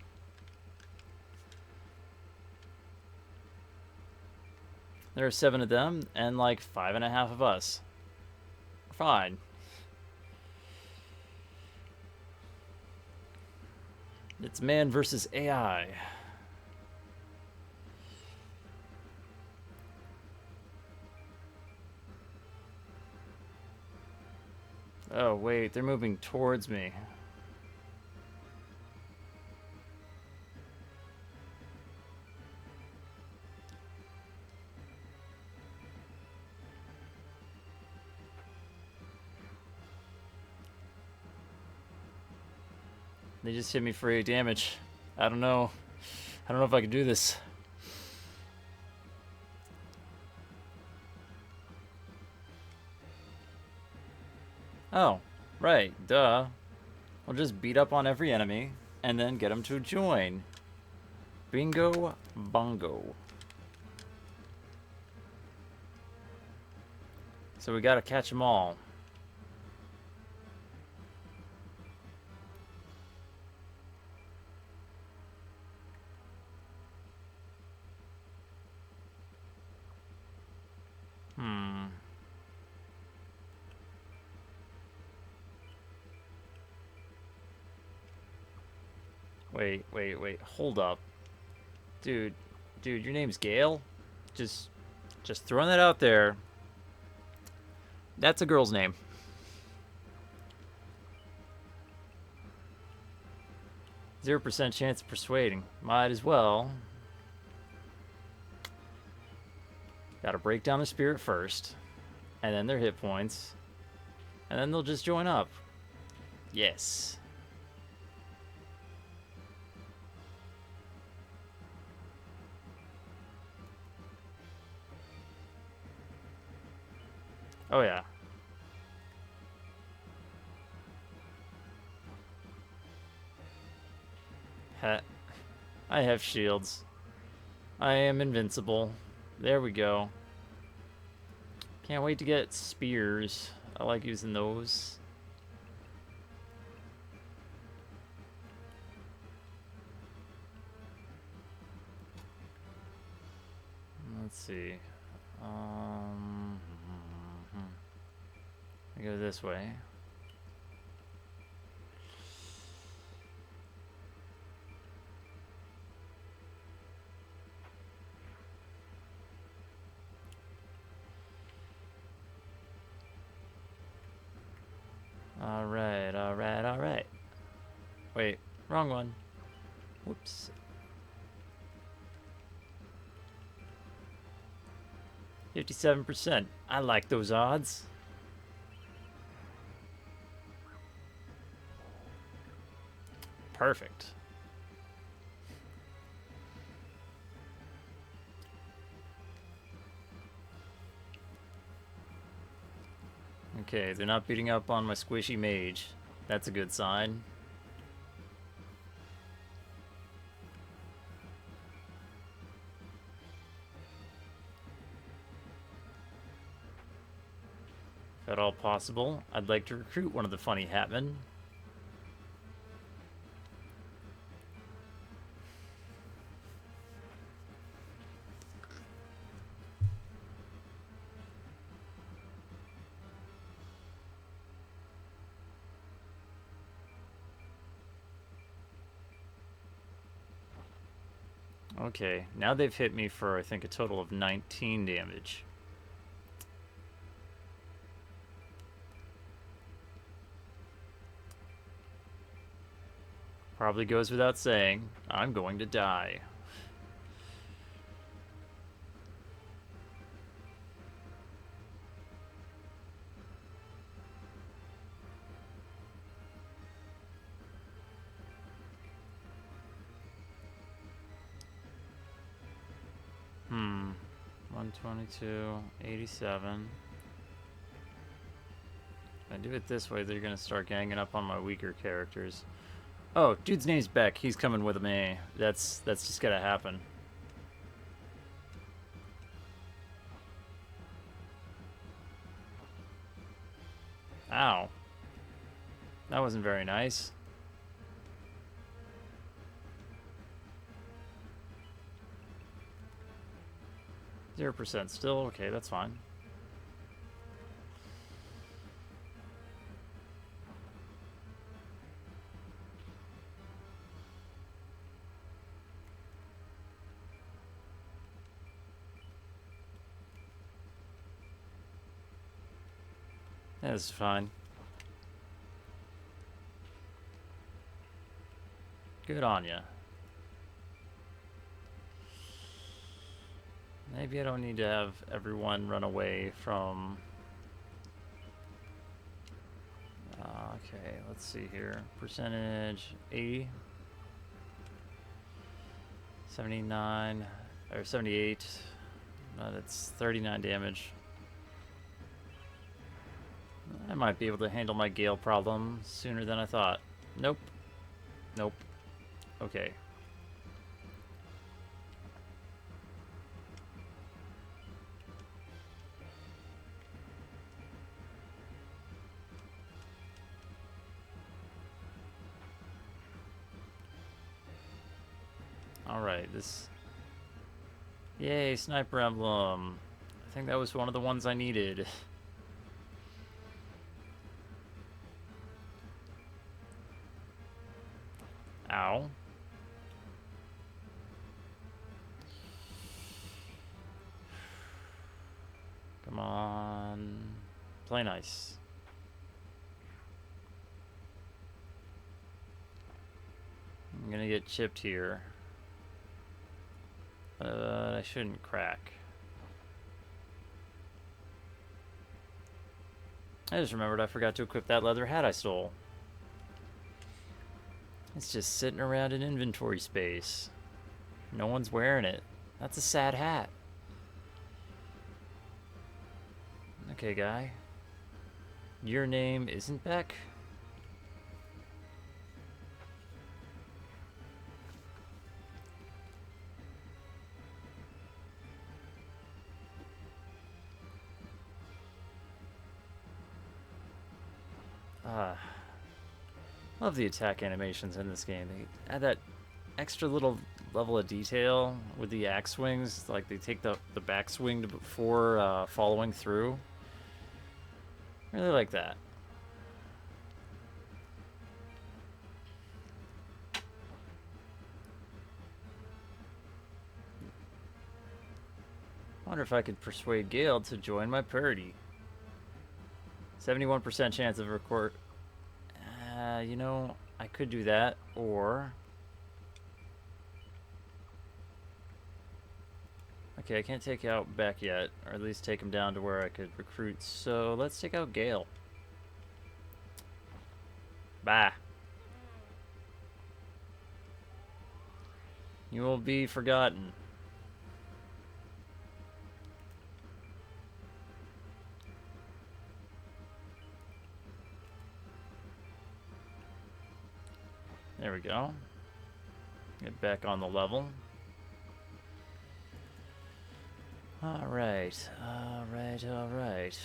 There are 7 of them, and like 5.5 of us. Fine. It's man versus AI. Oh, wait, they're moving towards me. They just hit me for 8 damage. I don't know. I don't know if I can do this. Oh, right, duh. We'll just beat up on every enemy, and then get them to join. Bingo bongo. So we gotta catch them all. Wait. Hold up. Dude, your name's Gale? Just throwing that out there. That's a girl's name. %0 chance of persuading. Might as well. Gotta break down the spirit first. And then their hit points. And then they'll just join up. Yes. Oh yeah. I have shields. I am invincible. There we go. Can't wait to get spears. I like using those. Let's see. I go this way. Alright. Wait, wrong one. Whoops. 57%. I like those odds. Perfect. Okay, they're not beating up on my squishy mage. That's a good sign. If at all possible, I'd like to recruit one of the funny hatmen. Okay, now they've hit me for, I think, a total of 19 damage. Probably goes without saying, I'm going to die. Hmm. 122, 87. If I do it this way, they're gonna start ganging up on my weaker characters. Oh, dude's name's Beck. He's coming with me. That's just gotta happen. Ow. That wasn't very nice. 0% still. Okay, that's fine. That's fine. Good on ya. Maybe I don't need to have everyone run away from... okay, let's see here. Percentage 80. 79, or 78. That's 39 damage. I might be able to handle my Gale problem sooner than I thought. Nope. Nope. Okay. Alright, this... Yay, Sniper Emblem. I think that was one of the ones I needed. Ow. Come on. Play nice. I'm gonna get chipped here. I shouldn't crack. I just remembered I forgot to equip that leather hat I stole. It's just sitting around in inventory space. No one's wearing it. That's a sad hat. Okay, guy. Your name isn't Beck? Love the attack animations in this game. They add that extra little level of detail with the axe swings. Like they take the back swing before following through. Really like that. Wonder if I could persuade Gale to join my party. 71% chance of record. You know, I could do that, or... Okay, I can't take out Beck yet, or at least take him down to where I could recruit, so let's take out Gale. Bah. You will be forgotten. There we go. Get back on the level. Alright, alright, alright.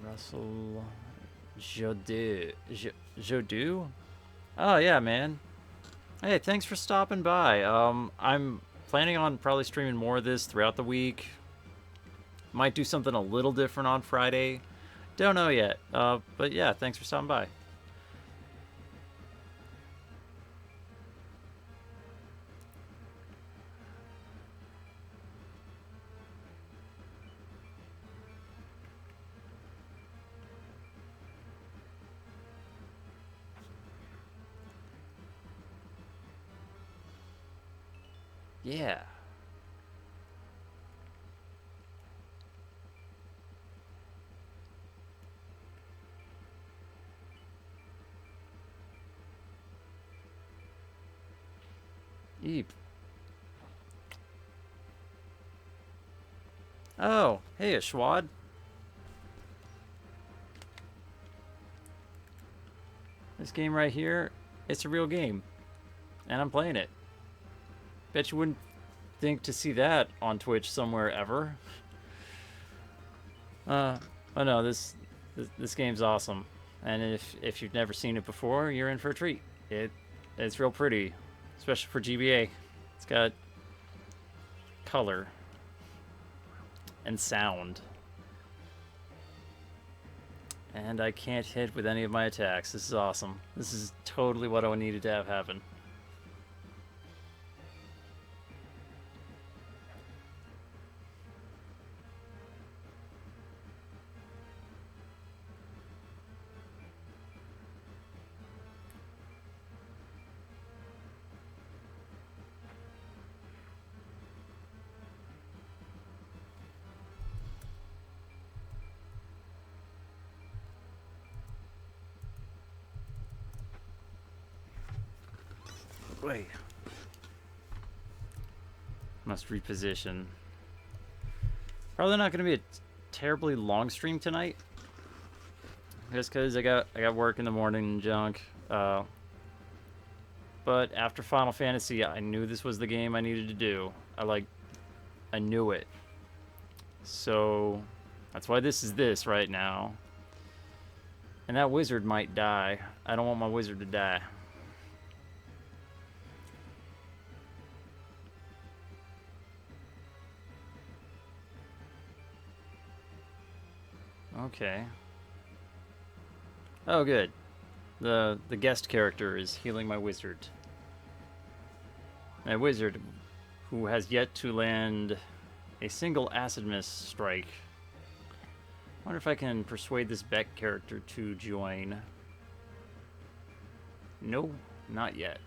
Russell Jodu. Jodu? Oh, yeah, man. Hey, thanks for stopping by. I'm planning on probably streaming more of this throughout the week. Might do something a little different on Friday. Don't know yet. But yeah, thanks for stopping by. Yeah. Eep. Oh, hey, Ashwad. This game right here, it's a real game. And I'm playing it. Bet you wouldn't think to see that on Twitch somewhere ever. Oh no, this game's awesome. And if you've never seen it before, you're in for a treat. It's real pretty, especially for GBA. It's got color and sound. And I can't hit with any of my attacks. This is awesome. This is totally what I needed to have happen. Wait. Must reposition. Probably not going to be a terribly long stream tonight. Just because I got work in the morning and junk. But after Final Fantasy, I knew this was the game I needed to do. I knew it. So that's why this is this right now. And that wizard might die. I don't want my wizard to die. Okay. Oh, good. The guest character is healing my wizard. My wizard, who has yet to land a single acid mist strike. Wonder if I can persuade this Beck character to join. No, not yet.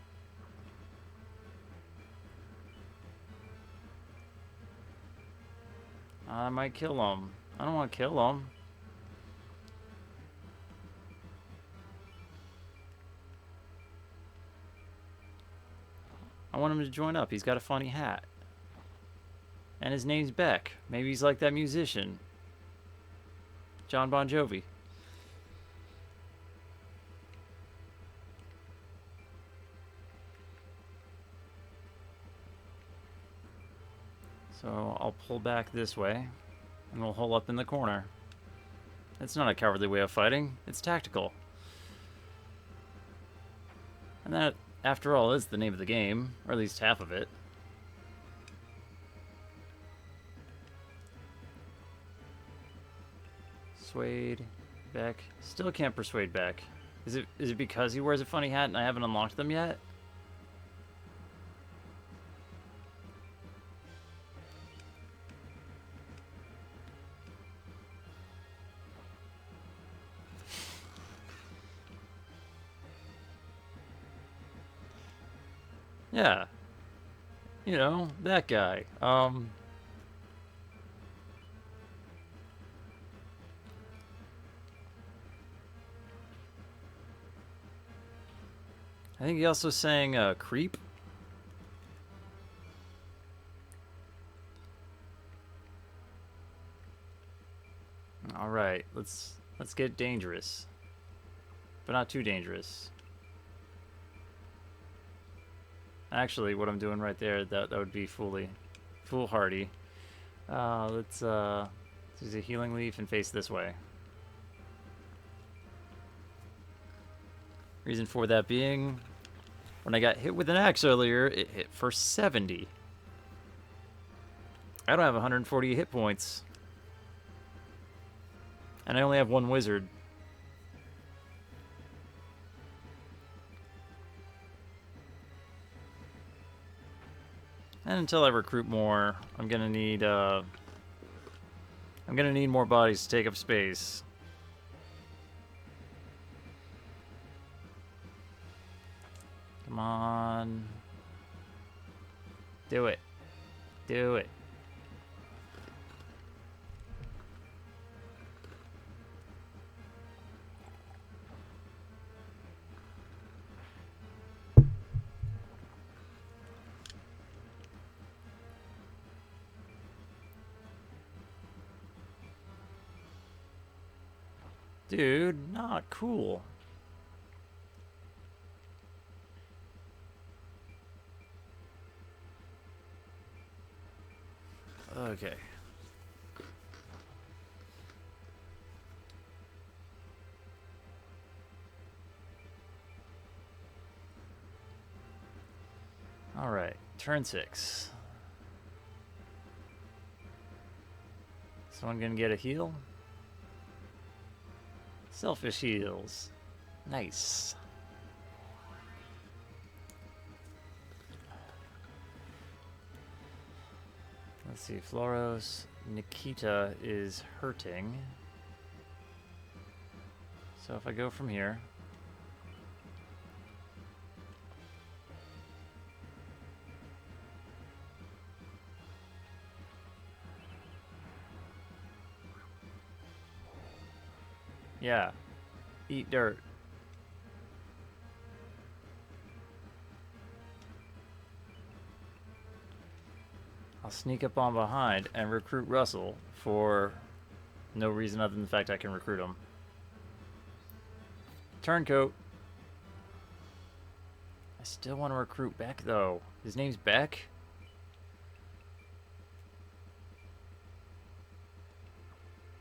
I might kill him. I don't want to kill him. I want him to join up. He's got a funny hat. And his name's Beck. Maybe he's like that musician. John Bon Jovi. So I'll pull back this way. And we'll hole up in the corner. It's not a cowardly way of fighting. It's tactical. And that, after all, is the name of the game. Or at least half of it. Persuade Beck. Still can't persuade Beck. Is it because he wears a funny hat and I haven't unlocked them yet? Yeah. You know, that guy. I think he also sang Creep. All right, let's get dangerous. But not too dangerous. Actually, what I'm doing right there, that would be foolhardy. Let's use a healing leaf and face this way. Reason for that being, when I got hit with an axe earlier, it hit for 70. I don't have 140 hit points. And I only have one wizard. And until I recruit more, I'm gonna need more bodies to take up space. Come on. Do it. Do it. Dude, not cool. Okay. All right, turn 6. Someone gonna get a heal? Selfish heals. Nice. Let's see, Floros. Nikita is hurting. So if I go from here. Yeah. Eat dirt. I'll sneak up on behind and recruit Russell for no reason other than the fact I can recruit him. Turncoat. I still want to recruit Beck, though. His name's Beck?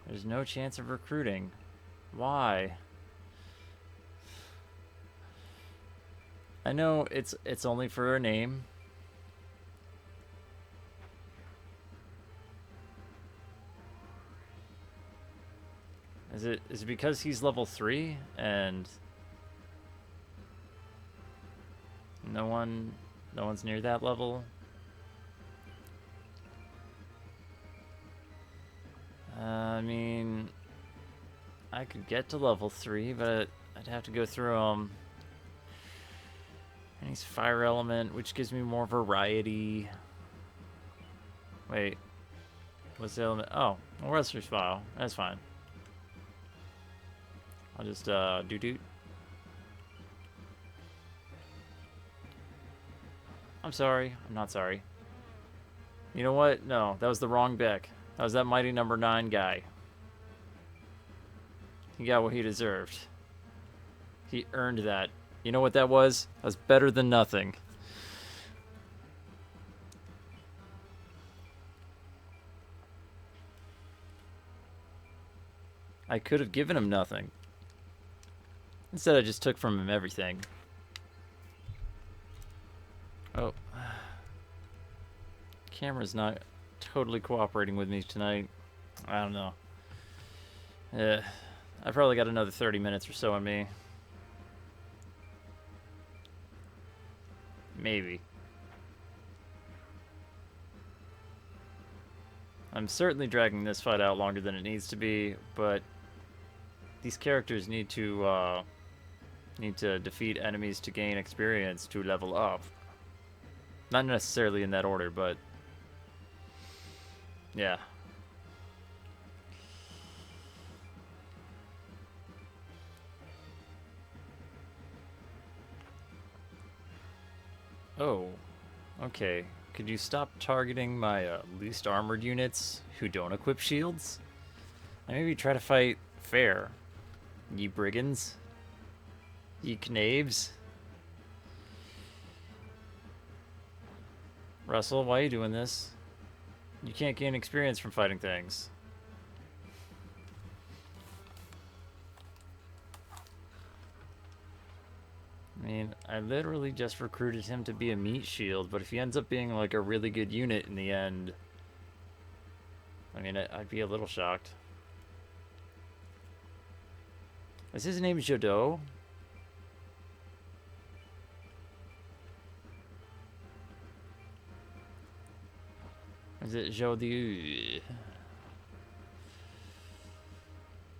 There's no chance of recruiting. Why? I know it's only for a name. Is it because he's level 3 and no one's near that level? I mean, I could get to level 3, but I'd have to go through them. And he's fire element, which gives me more variety. Wait, what's the element? Oh, well, Wrestler's File. That's fine. I'll just do. I'm sorry. I'm not sorry. You know what? No, that was the wrong Beck. That was that mighty number 9 guy. He got what he deserved. He earned that. You know what that was? That was better than nothing. I could have given him nothing. Instead, I just took from him everything. Oh. Camera's not totally cooperating with me tonight. I don't know. I probably got another 30 minutes or so on me. Maybe. I'm certainly dragging this fight out longer than it needs to be, but these characters need to defeat enemies to gain experience to level up. Not necessarily in that order, but yeah. Oh, okay. Could you stop targeting my least armored units who don't equip shields? And maybe try to fight fair. Ye brigands. Ye knaves. Russell, why are you doing this? You can't gain experience from fighting things. I mean, I literally just recruited him to be a meat shield, but if he ends up being like a really good unit in the end, I mean, I'd be a little shocked. Is his name Jodot? Is it Jodi?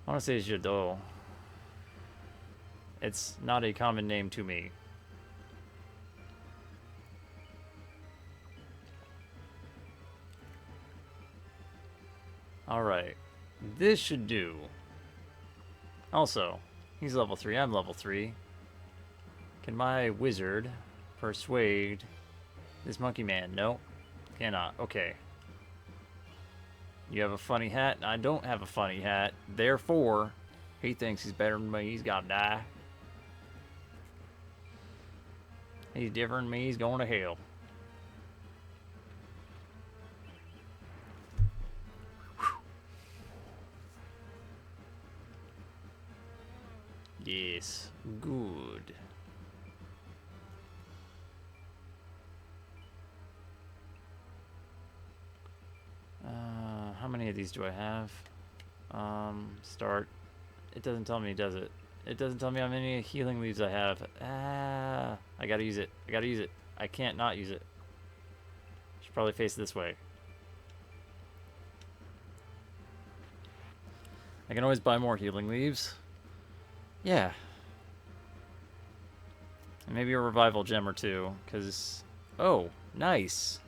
I want to say it's Jodot. It's not a common name to me. Alright. This should do. Also, he's level 3, I'm level 3. Can my wizard persuade this monkey man? No, cannot. Okay. You have a funny hat, and I don't have a funny hat. Therefore, he thinks he's better than me. He's gotta die. He's different than me. He's going to hell. Yes, good. How many of these do I have? Start. It doesn't tell me, does it? It doesn't tell me how many healing leaves I have. I gotta use it. I gotta use it. I can't not use it. Should probably face this way. I can always buy more healing leaves. Yeah. And maybe a revival gem or two, because... Oh, nice.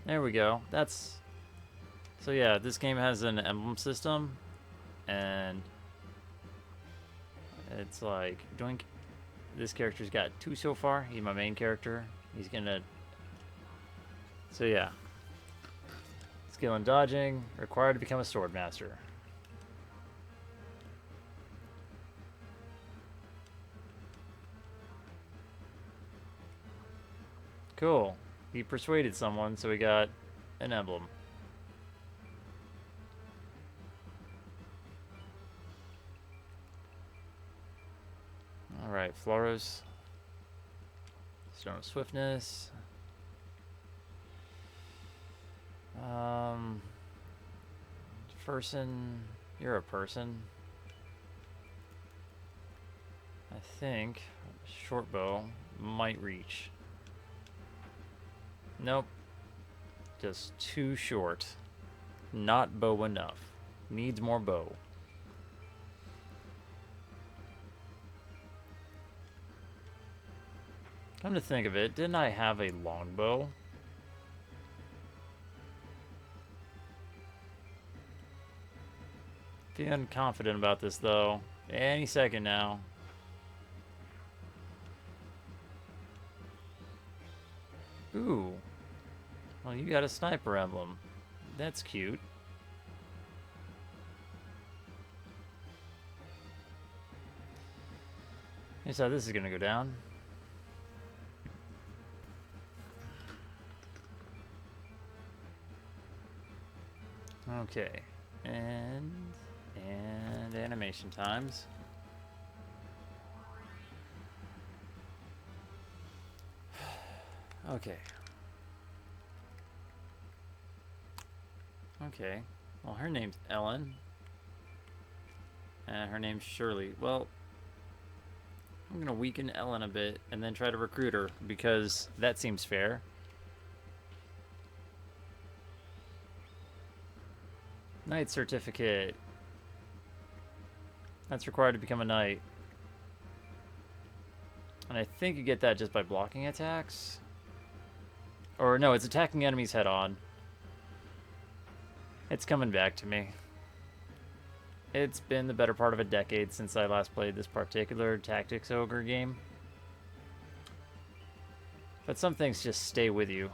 There we go. That's... So yeah, this game has an emblem system, and it's like, doink. This character's got 2 so far. He's my main character. He's gonna... So yeah. Skill and dodging. Required to become a sword master. Cool. He persuaded someone, so we got an emblem. Alright, Floros. Stone of Swiftness. Person. You're a person. I think short bow might reach. Nope. Just too short. Not bow enough. Needs more bow. Come to think of it, didn't I have a longbow? Feeling confident about this though. Any second now. Ooh. Well, you got a sniper emblem. That's cute. Here's how this is gonna go down. Okay. And animation times. Okay. Okay. Well, her name's Ellen. And her name's Shirley. Well, I'm gonna weaken Ellen a bit and then try to recruit her because that seems fair. Knight certificate. That's required to become a knight. And I think you get that just by blocking attacks. Or no, it's attacking enemies head on. It's coming back to me. It's been the better part of a decade since I last played this particular Tactics Ogre game. But some things just stay with you.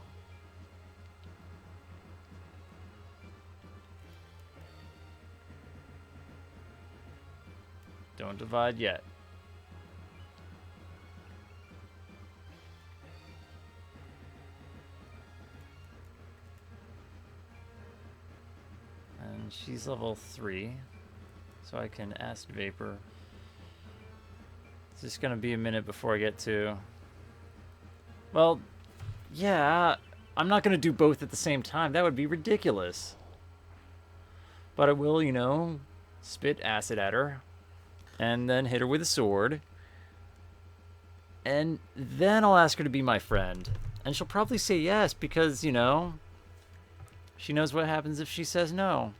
Don't divide yet. And she's level 3. So I can acid vapor. It's just gonna be a minute before I get to... Well, yeah, I'm not gonna do both at the same time. That would be ridiculous. But I will, you know, spit acid at her. And then hit her with a sword. And then I'll ask her to be my friend. And she'll probably say yes because, you know, she knows what happens if she says no.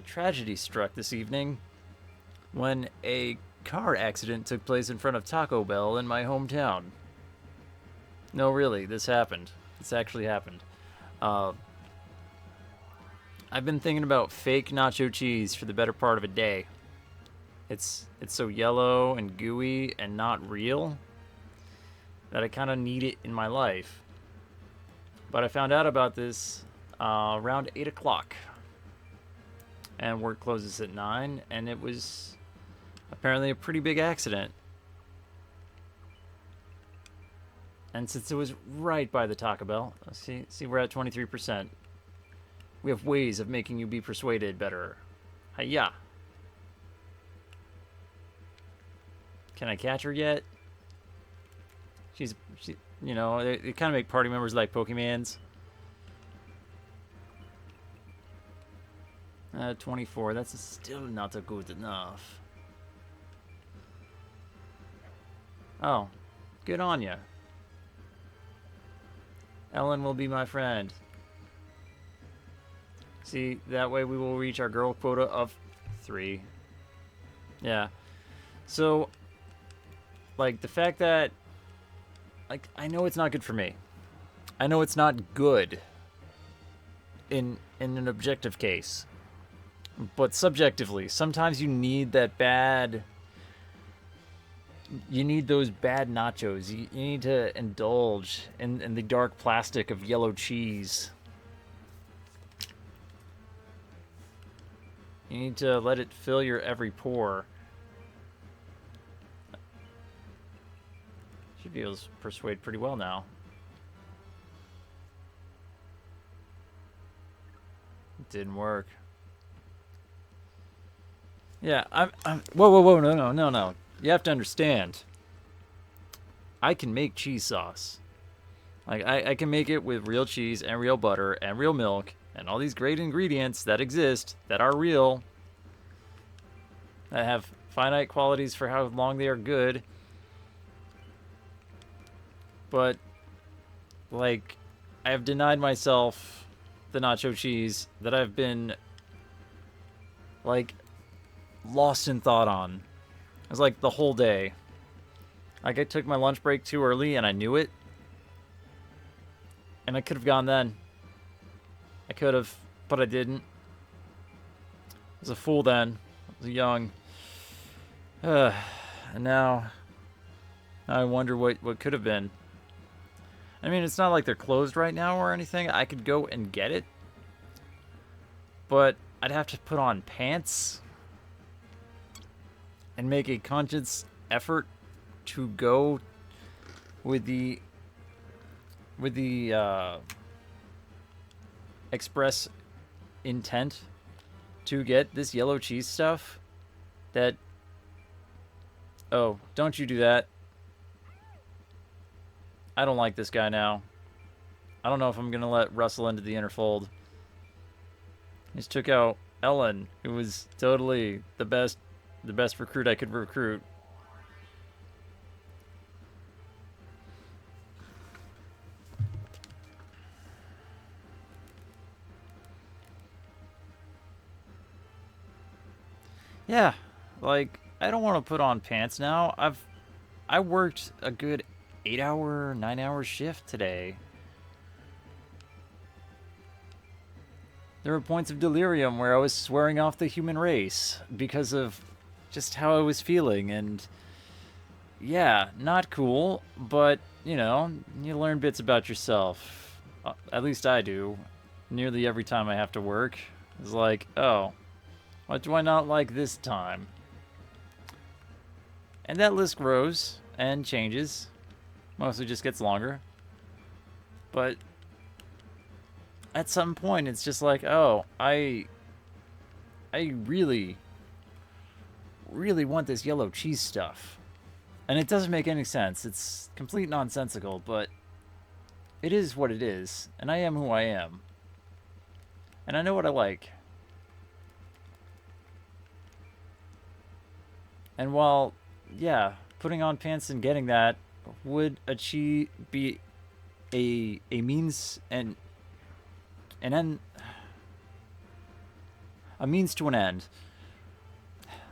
Tragedy struck this evening when a car accident took place in front of Taco Bell in my hometown. No, really, this happened. This actually happened. I've been thinking about fake nacho cheese for the better part of a day. It's so yellow and gooey and not real that I kind of need it in my life. But I found out about this around 8 o'clock. And work closes at 9, and it was apparently a pretty big accident. And since it was right by the Taco Bell, see we're at 23%. We have ways of making you be persuaded better. Hiya! Can I catch her yet? She, you know, they kind of make party members like Pokemans. 24, that's still not good enough. Oh, good on ya. Ellen will be my friend. See, that way we will reach our girl quota of 3. Yeah. So, like, the fact that, like, I know it's not good for me. I know it's not good in an objective case. But subjectively, sometimes you need that bad... You need those bad nachos. You need to indulge in the dark plastic of yellow cheese. You need to let it fill your every pore. Should be able to persuade pretty well now. It didn't work. Yeah, I'm whoa, no. You have to understand. I can make cheese sauce. Like, I can make it with real cheese and real butter and real milk and all these great ingredients that exist, that are real, that have finite qualities for how long they are good. But, like, I have denied myself the nacho cheese that I've been, like, lost in thought on. It was like the whole day. Like, I took my lunch break too early and I knew it. And I could have gone then. I could have, but I didn't. I was a fool then. I was young. And now I wonder what could have been. I mean, it's not like they're closed right now or anything. I could go and get it. But I'd have to put on pants and make a conscious effort to go with the express intent to get this yellow cheese stuff. That, oh, don't you do that. I don't like this guy now. I don't know if I'm gonna let Russell into the inner fold. He just took out Ellen, who was totally the best recruit I could recruit. Yeah, like, I don't want to put on pants now. I worked a good 8-hour, 9-hour shift today. There were points of delirium where I was swearing off the human race because of just how I was feeling, and yeah, not cool, but, you know, you learn bits about yourself. At least I do. Nearly every time I have to work. It's like, oh, what do I not like this time? And that list grows and changes. Mostly just gets longer. But at some point, it's just like, oh, I really, really want this yellow cheese stuff. And it doesn't make any sense. It's complete nonsensical, but it is what it is. And I am who I am. And I know what I like. And while, yeah, putting on pants and getting that would be a means and an end, a means to an end.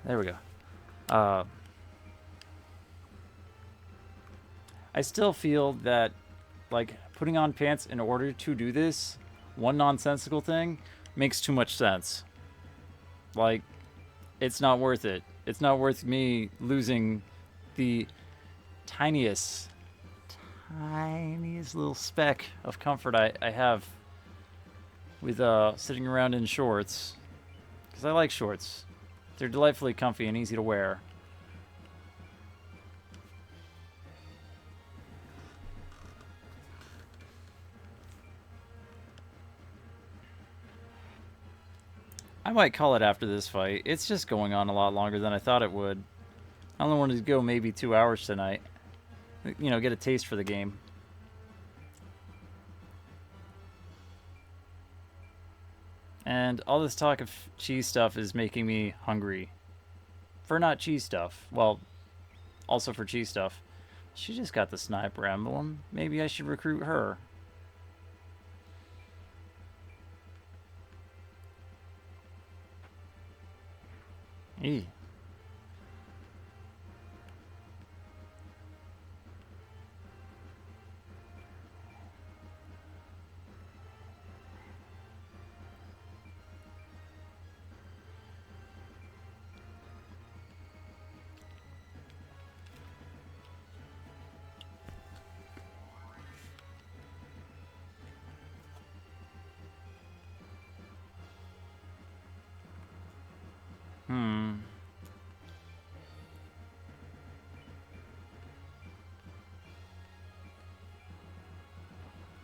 There we go. I still feel that, like, putting on pants in order to do this one nonsensical thing makes too much sense. Like, it's not worth it. It's not worth me losing the tiniest little speck of comfort I have with sitting around in shorts. Because I like shorts. They're delightfully comfy and easy to wear. I might call it after this fight. It's just going on a lot longer than I thought it would. I only wanted to go maybe 2 hours tonight. You know, get a taste for the game. And all this talk of cheese stuff is making me hungry. For not cheese stuff. Well, also for cheese stuff. She just got the sniper emblem. Maybe I should recruit her. Eee.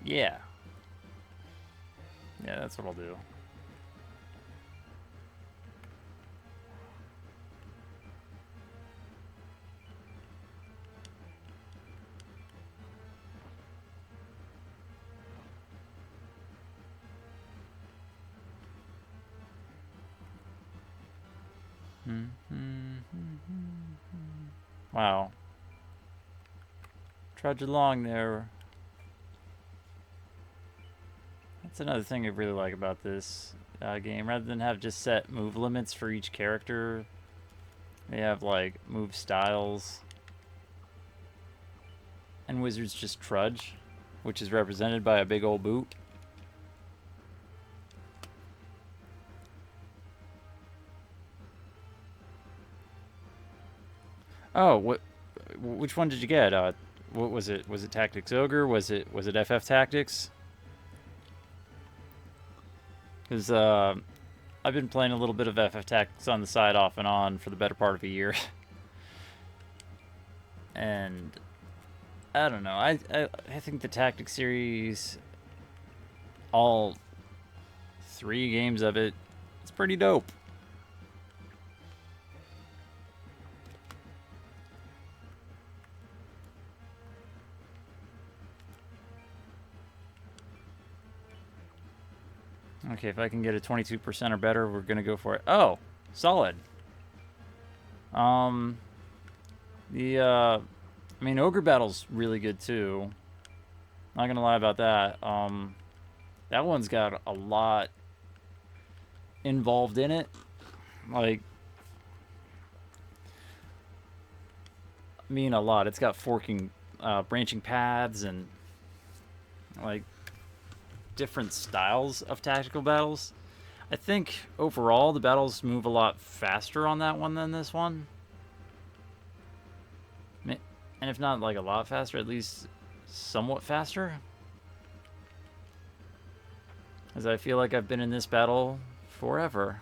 Yeah. Yeah, that's what I'll do. Wow. Trudge along there. That's another thing I really like about this game. Rather than have just set move limits for each character, they have, like, move styles. And wizards just trudge, which is represented by a big old boot. Oh, which one did you get? What was it? Was it Tactics Ogre? Was it FF Tactics? Because I've been playing a little bit of FF Tactics on the side off and on for the better part of a year. And I don't know. I think the Tactics series, all 3 games of it, it's pretty dope. Okay, if I can get a 22% or better, we're gonna go for it. Oh, solid. I mean, Ogre Battle's really good too. Not gonna lie about that. That one's got a lot involved in it. Like, I mean, a lot. It's got forking, branching paths and, like, different styles of tactical battles. I think overall the battles move a lot faster on that one than this one. And if not like a lot faster, at least somewhat faster. As I feel like I've been in this battle forever.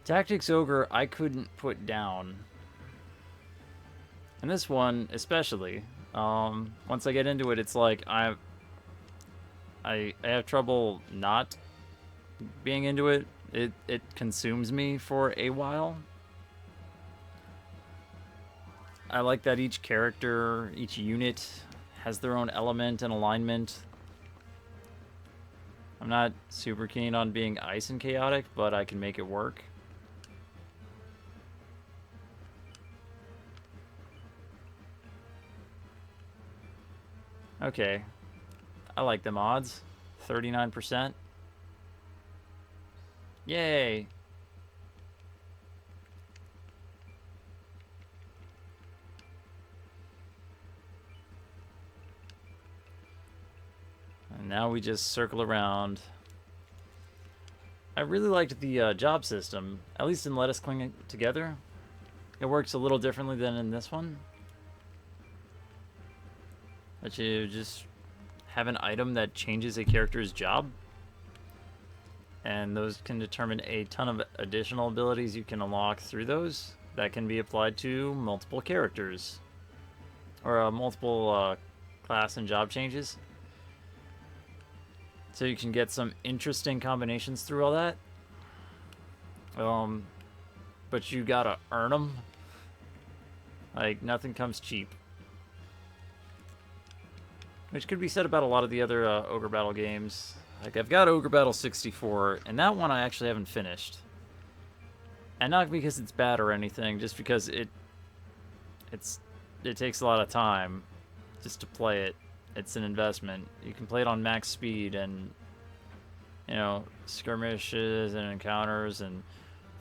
Tactics Ogre I couldn't put down. And this one especially. Once I get into it, it's like I have trouble not being into it. It consumes me for a while. I like that each character, each unit has their own element and alignment. I'm not super keen on being ice and chaotic, but I can make it work. Okay. I like the mods. 39%. Yay! And now we just circle around. I really liked the job system, at least in Let Us Cling Together. It works a little differently than in this one. That you just have an item that changes a character's job. And those can determine a ton of additional abilities you can unlock through those that can be applied to multiple characters. Or multiple class and job changes. So you can get some interesting combinations through all that. But you gotta earn them. Like, nothing comes cheap. Which could be said about a lot of the other Ogre Battle games. Like, I've got Ogre Battle 64, and that one I actually haven't finished. And not because it's bad or anything, just because it takes a lot of time just to play it. It's an investment. You can play it on max speed and, you know, skirmishes and encounters and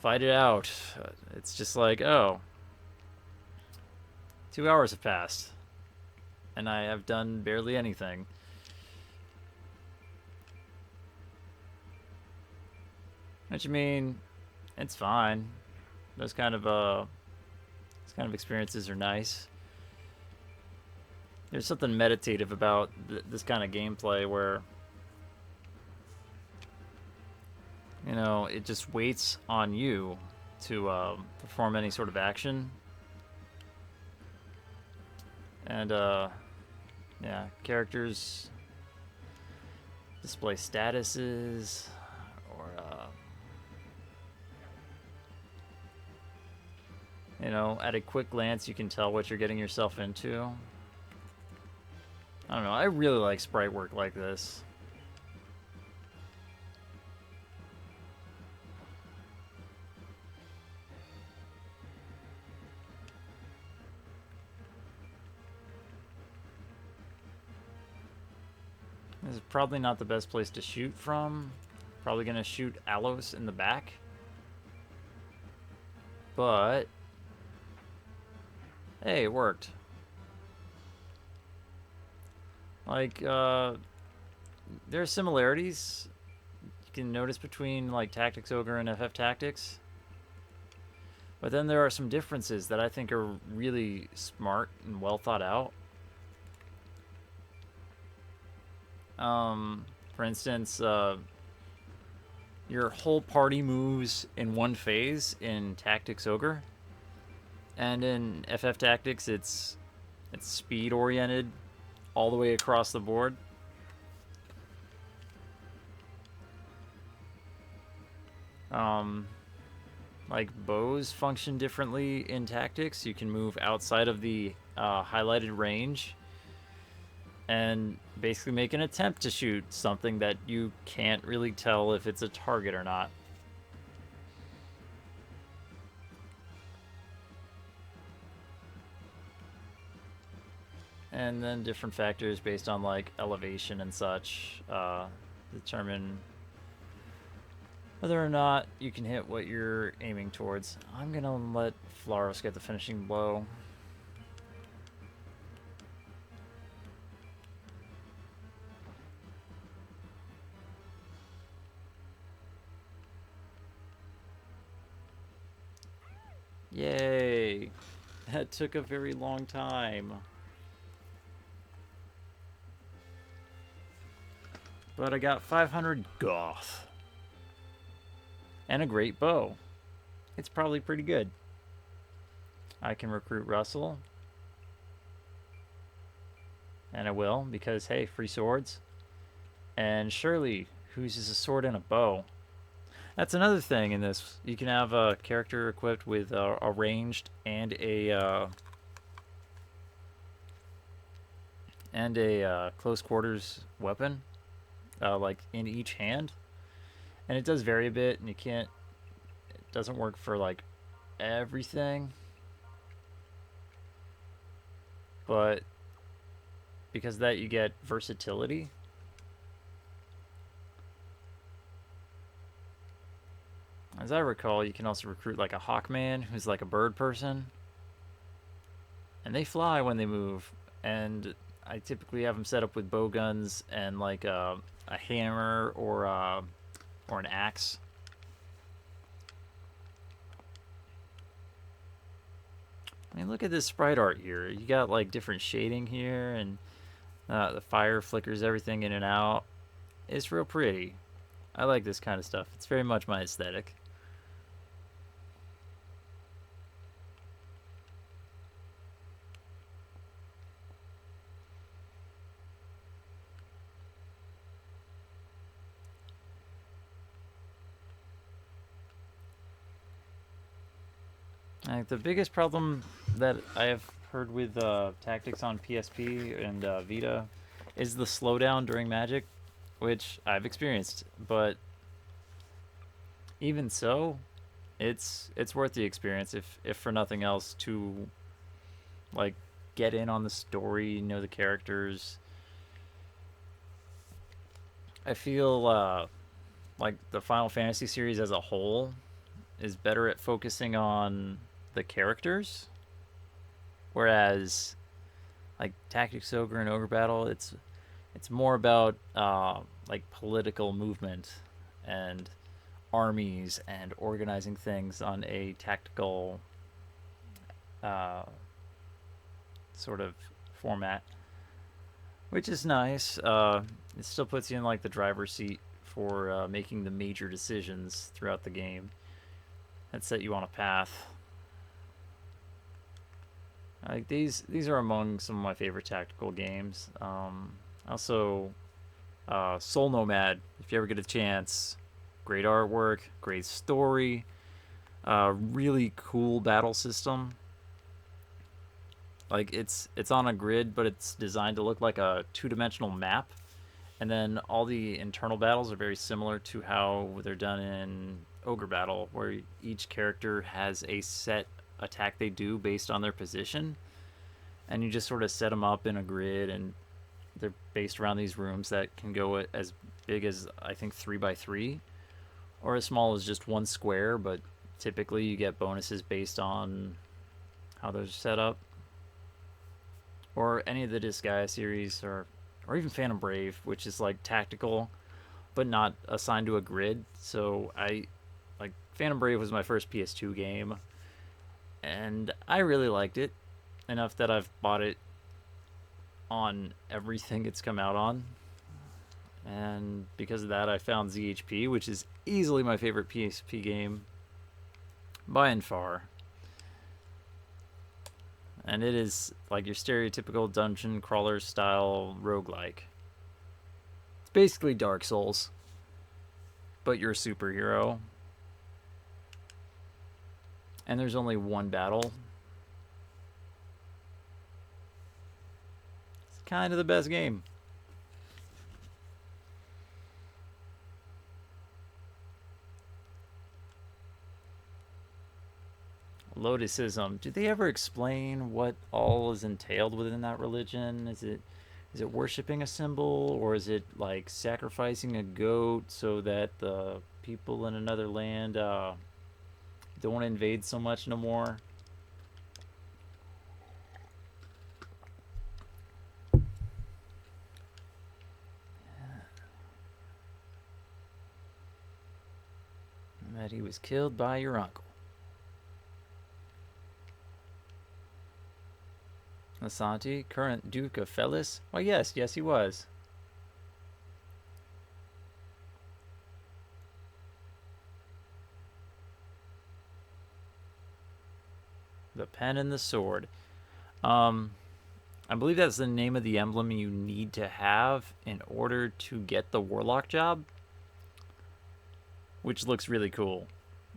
fight it out. It's just like, oh, 2 hours have passed. And I have done barely anything. Which, I mean, it's fine. Those kind of experiences are nice. There's something meditative about this kind of gameplay where, you know, it just waits on you to perform any sort of action. And, yeah, characters display statuses, or, you know, at a quick glance you can tell what you're getting yourself into. I don't know, I really like sprite work like this. This is probably not the best place to shoot from. Probably gonna shoot Alos in the back. But hey, it worked. Like, there are similarities you can notice between, like, Tactics Ogre and FF Tactics. But then there are some differences that I think are really smart and well thought out. For instance, your whole party moves in one phase in Tactics Ogre. And in FF Tactics, it's speed oriented all the way across the board. Like, bows function differently in Tactics. You can move outside of the highlighted range and basically make an attempt to shoot something that you can't really tell if it's a target or not. And then different factors based on, like, elevation and such determine whether or not you can hit what you're aiming towards. I'm gonna let Flaros get the finishing blow. Yay! That took a very long time. But I got 500 goth. And a great bow. It's probably pretty good. I can recruit Russell. And I will, because hey, free swords. And Shirley, who uses a sword and a bow. That's another thing in this. You can have a character equipped with a ranged and a close quarters weapon, like in each hand, and it does vary a bit. And you can't. It doesn't work for like everything, but because of that you get versatility. As I recall, you can also recruit like a hawkman who's like a bird person, and they fly when they move. And I typically have them set up with bow guns and like a hammer or an axe. I mean, look at this sprite art here. You got like different shading here, and the fire flickers everything in and out. It's real pretty. I like this kind of stuff. It's very much my aesthetic. The biggest problem that I have heard with tactics on PSP and Vita is the slowdown during Magic, which I've experienced. But even so, it's worth the experience if for nothing else to like get in on the story, know the characters. I feel like the Final Fantasy series as a whole is better at focusing on the characters, whereas like Tactics Ogre and Ogre Battle, it's more about like political movement and armies and organizing things on a tactical sort of format, which is nice. It still puts you in like the driver's seat for making the major decisions throughout the game that set you on a path. Like these are among some of my favorite tactical games. Also, Soul Nomad, if you ever get a chance, great artwork, great story, really cool battle system. Like it's on a grid, but it's designed to look like a two-dimensional map. And then all the internal battles are very similar to how they're done in Ogre Battle, where each character has a set attack they do based on their position, and you just sort of set them up in a grid, and they're based around these rooms that can go as big as I think 3x3 or as small as just one square, but typically you get bonuses based on how those are set up. Or any of the Disgaea series, or even Phantom Brave, which is like tactical but not assigned to a grid. So I like Phantom Brave was my first PS2 game, and I really liked it enough that I've bought it on everything it's come out on. And because of that, I found ZHP, which is easily my favorite PSP game by and far. And it is like your stereotypical dungeon crawler style roguelike. It's basically Dark Souls, but you're a superhero. And there's only one battle. It's kind of the best game. Lodisism. Do they ever explain what all is entailed within that religion? Is it worshiping a symbol, or is it like sacrificing a goat so that the people in another land don't invade so much no more? That he was killed by your uncle. Asante, current Duke of Felis? Why, yes, he was. The pen and the sword. I believe that's the name of the emblem you need to have in order to get the warlock job, which looks really cool.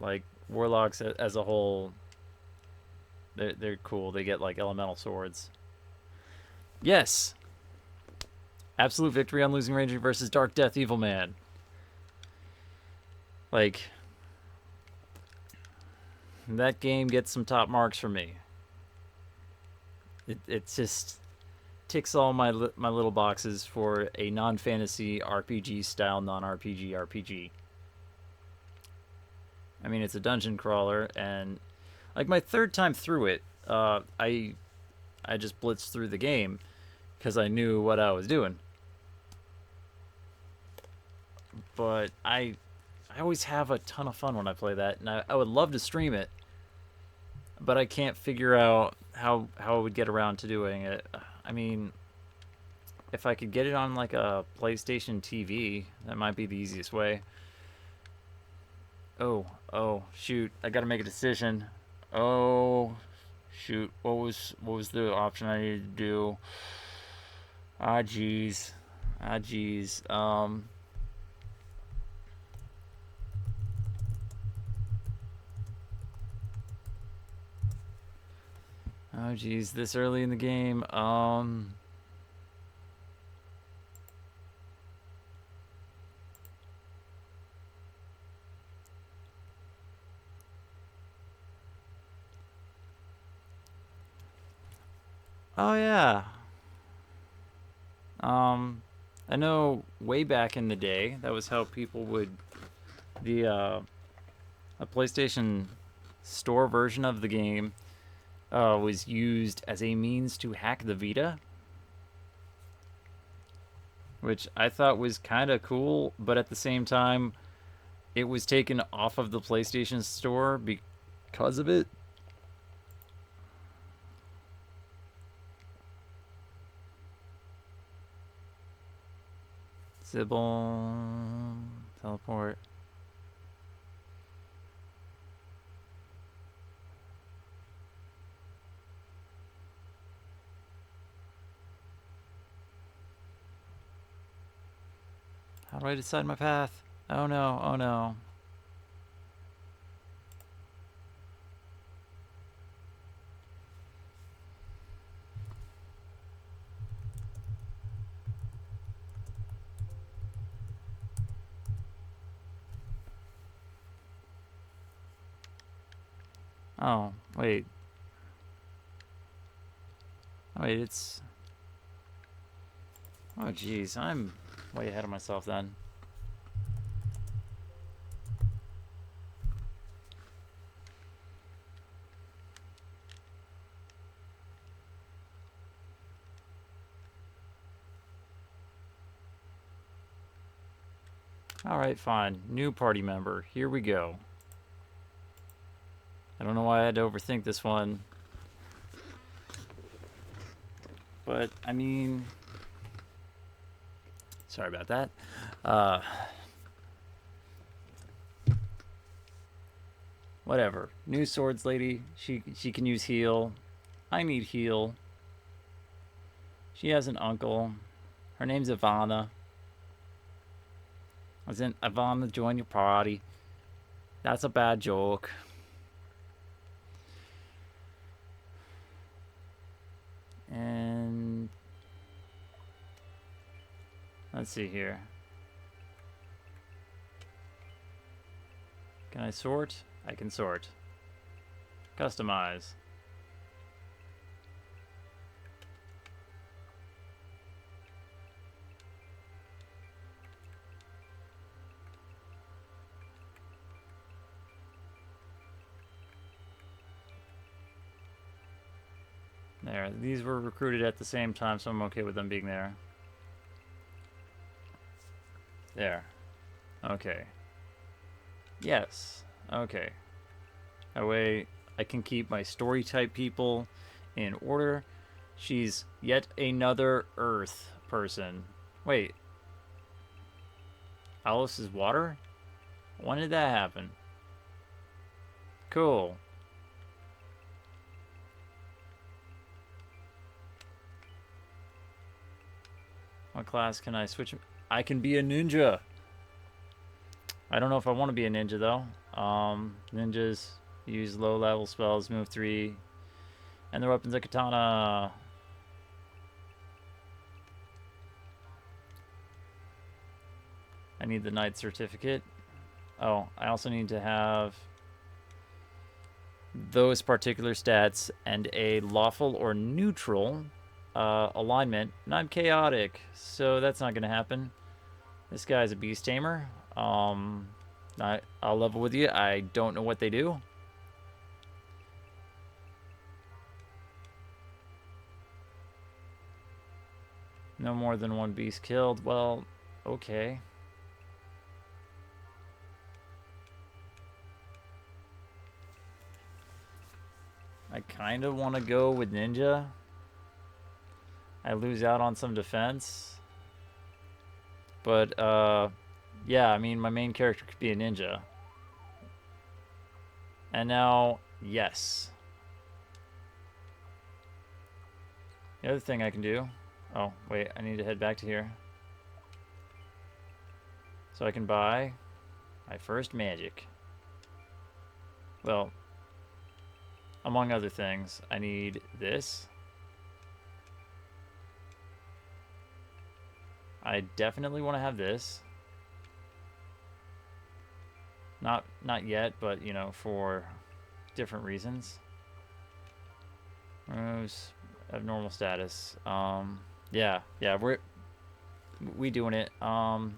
Like, warlocks as a whole, they're cool. They get like elemental swords. Yes. Absolute victory on Losing Ranger versus Dark Death Evil Man. Like, that game gets some top marks for me. It just ticks all my little boxes for a non-fantasy RPG style non-RPG RPG. I mean, it's a dungeon crawler, and like my third time through it, I just blitzed through the game because I knew what I was doing. But I always have a ton of fun when I play that, and I would love to stream it, but I can't figure out how I would get around to doing it. I mean, if I could get it on like a PlayStation TV, that might be the easiest way. Oh, shoot! I gotta make a decision. Oh, shoot! What was the option I needed to do? Ah, jeez. Oh, geez, this early in the game. Oh, yeah. I know way back in the day, that was how people would... a PlayStation Store version of the game was used as a means to hack the Vita, which I thought was kind of cool, but at the same time, it was taken off of the PlayStation Store because of it. Sybil, teleport. How do I decide my path? Oh no, oh no. Oh, wait. Wait, it's... Oh, jeez, I'm way ahead of myself then. Alright, fine. New party member. Here we go. I don't know why I had to overthink this one. But, I mean... Sorry about that. Whatever. New swords lady. She can use heal. I need heal. She has an uncle. Her name's Ivana. As in, Ivana, join your party. That's a bad joke. And... let's see here. Can I sort? I can sort. Customize. There. These were recruited at the same time, so I'm okay with them being there. There. Okay. Yes. Okay. That way I can keep my story type people in order. She's yet another Earth person. Wait, Alice is water? When did that happen? Cool. What class can I switch? I can be a ninja. I don't know if I want to be a ninja though. Ninjas use low-level spells, move 3, and their weapons a katana. I need the knight certificate. Oh, I also need to have those particular stats and a lawful or neutral alignment. And I'm chaotic, so that's not going to happen. This guy's a beast tamer. I'll level with you. I don't know what they do. No more than one beast killed. Well, okay. I kind of want to go with ninja. I lose out on some defense. But, yeah, I mean, my main character could be a ninja. And now, yes. The other thing I can do... Oh, wait, I need to head back to here. So I can buy my first magic. Well, among other things, I need this. I definitely want to have this. Not yet, but, you know, for different reasons. Removes abnormal status. Yeah, we doing it. I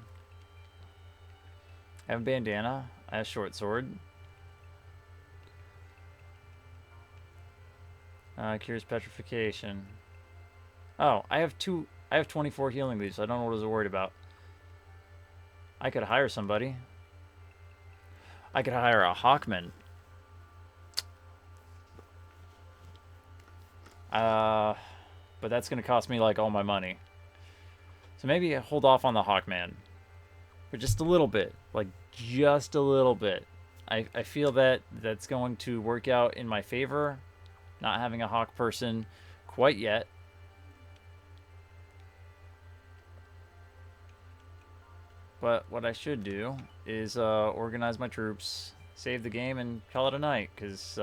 have a bandana. I have short sword. Cures petrification. Oh, I have 24 healing leaves. So I don't know what I was worried about. I could hire somebody. I could hire a hawkman. But that's gonna cost me like all my money. So maybe hold off on the hawkman for just a little bit, like just a little bit. I feel that that's going to work out in my favor, not having a hawk person quite yet. But what I should do is organize my troops, save the game, and call it a night. Because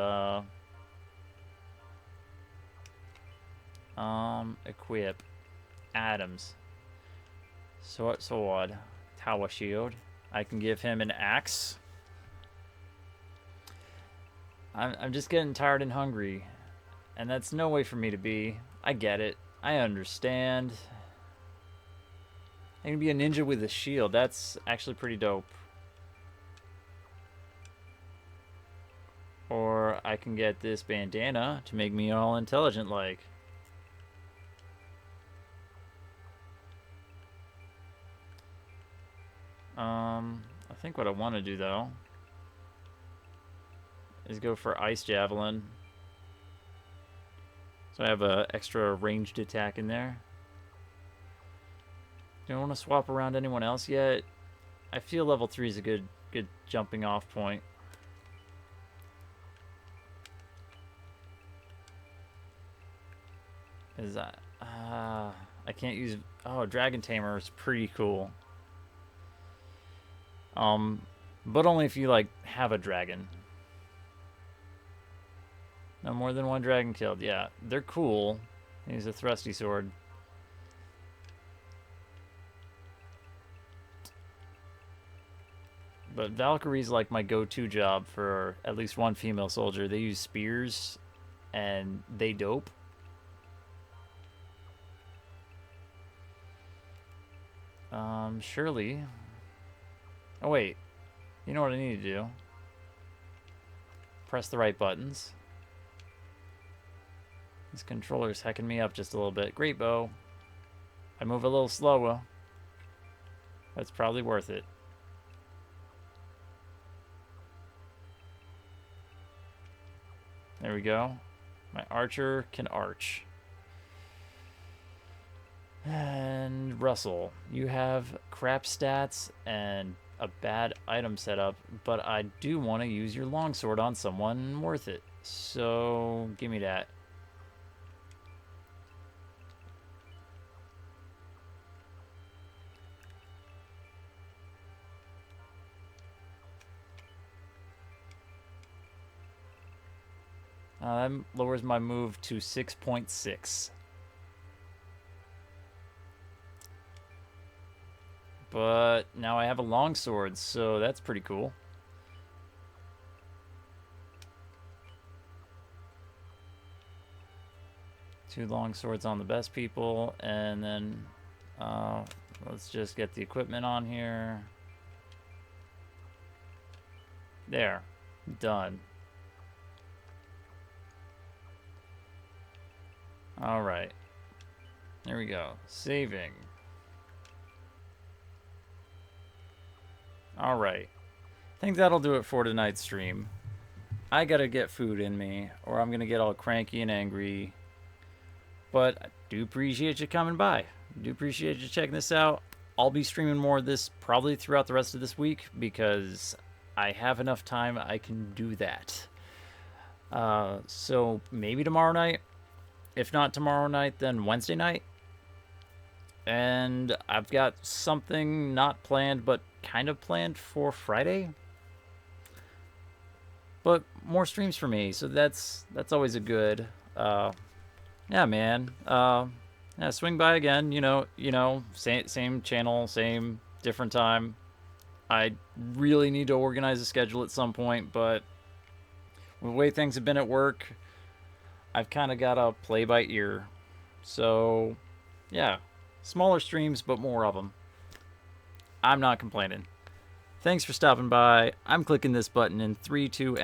equip Adams. Sword, Tower Shield. I can give him an axe. I'm just getting tired and hungry, and that's no way for me to be. I get it. I understand. I can be a ninja with a shield. That's actually pretty dope. Or I can get this bandana to make me all intelligent like. I think what I want to do though is go for Ice Javelin. So I have a extra ranged attack in there. Don't want to swap around anyone else yet. I feel level 3 is a good jumping off point. Is that I can't use... Oh, Dragon Tamer is pretty cool. But only if you like have a dragon. No more than one dragon killed. Yeah, they're cool. Use a thrusty sword. But Valkyrie's like my go-to job for at least one female soldier. They use spears, and they dope. Surely. Oh wait, you know what I need to do? Press the right buttons. This controller's hecking me up just a little bit. Great bow. I move a little slower. That's probably worth it. There we go. My archer can arch. And Russell, you have crap stats and a bad item setup, but I do want to use your longsword on someone worth it. So give me that. That lowers my move to 6.6. But now I have a longsword, so that's pretty cool. Two longswords on the best people, and then let's just get the equipment on here. There. Done. Alright. There we go. Saving. Alright. I think that'll do it for tonight's stream. I gotta get food in me, or I'm gonna get all cranky and angry. But I do appreciate you coming by. I do appreciate you checking this out. I'll be streaming more of this probably throughout the rest of this week because I have enough time I can do that. So maybe tomorrow night. If not tomorrow night, then Wednesday night. And I've got something not planned, but kind of planned for Friday. But more streams for me, so that's always a good. Yeah, man. Yeah, swing by again. You know, same channel, same different time. I really need to organize a schedule at some point, but with the way things have been at work, I've kind of got to play by ear. So, yeah, smaller streams, but more of them. I'm not complaining. Thanks for stopping by. I'm clicking this button in 3, 2,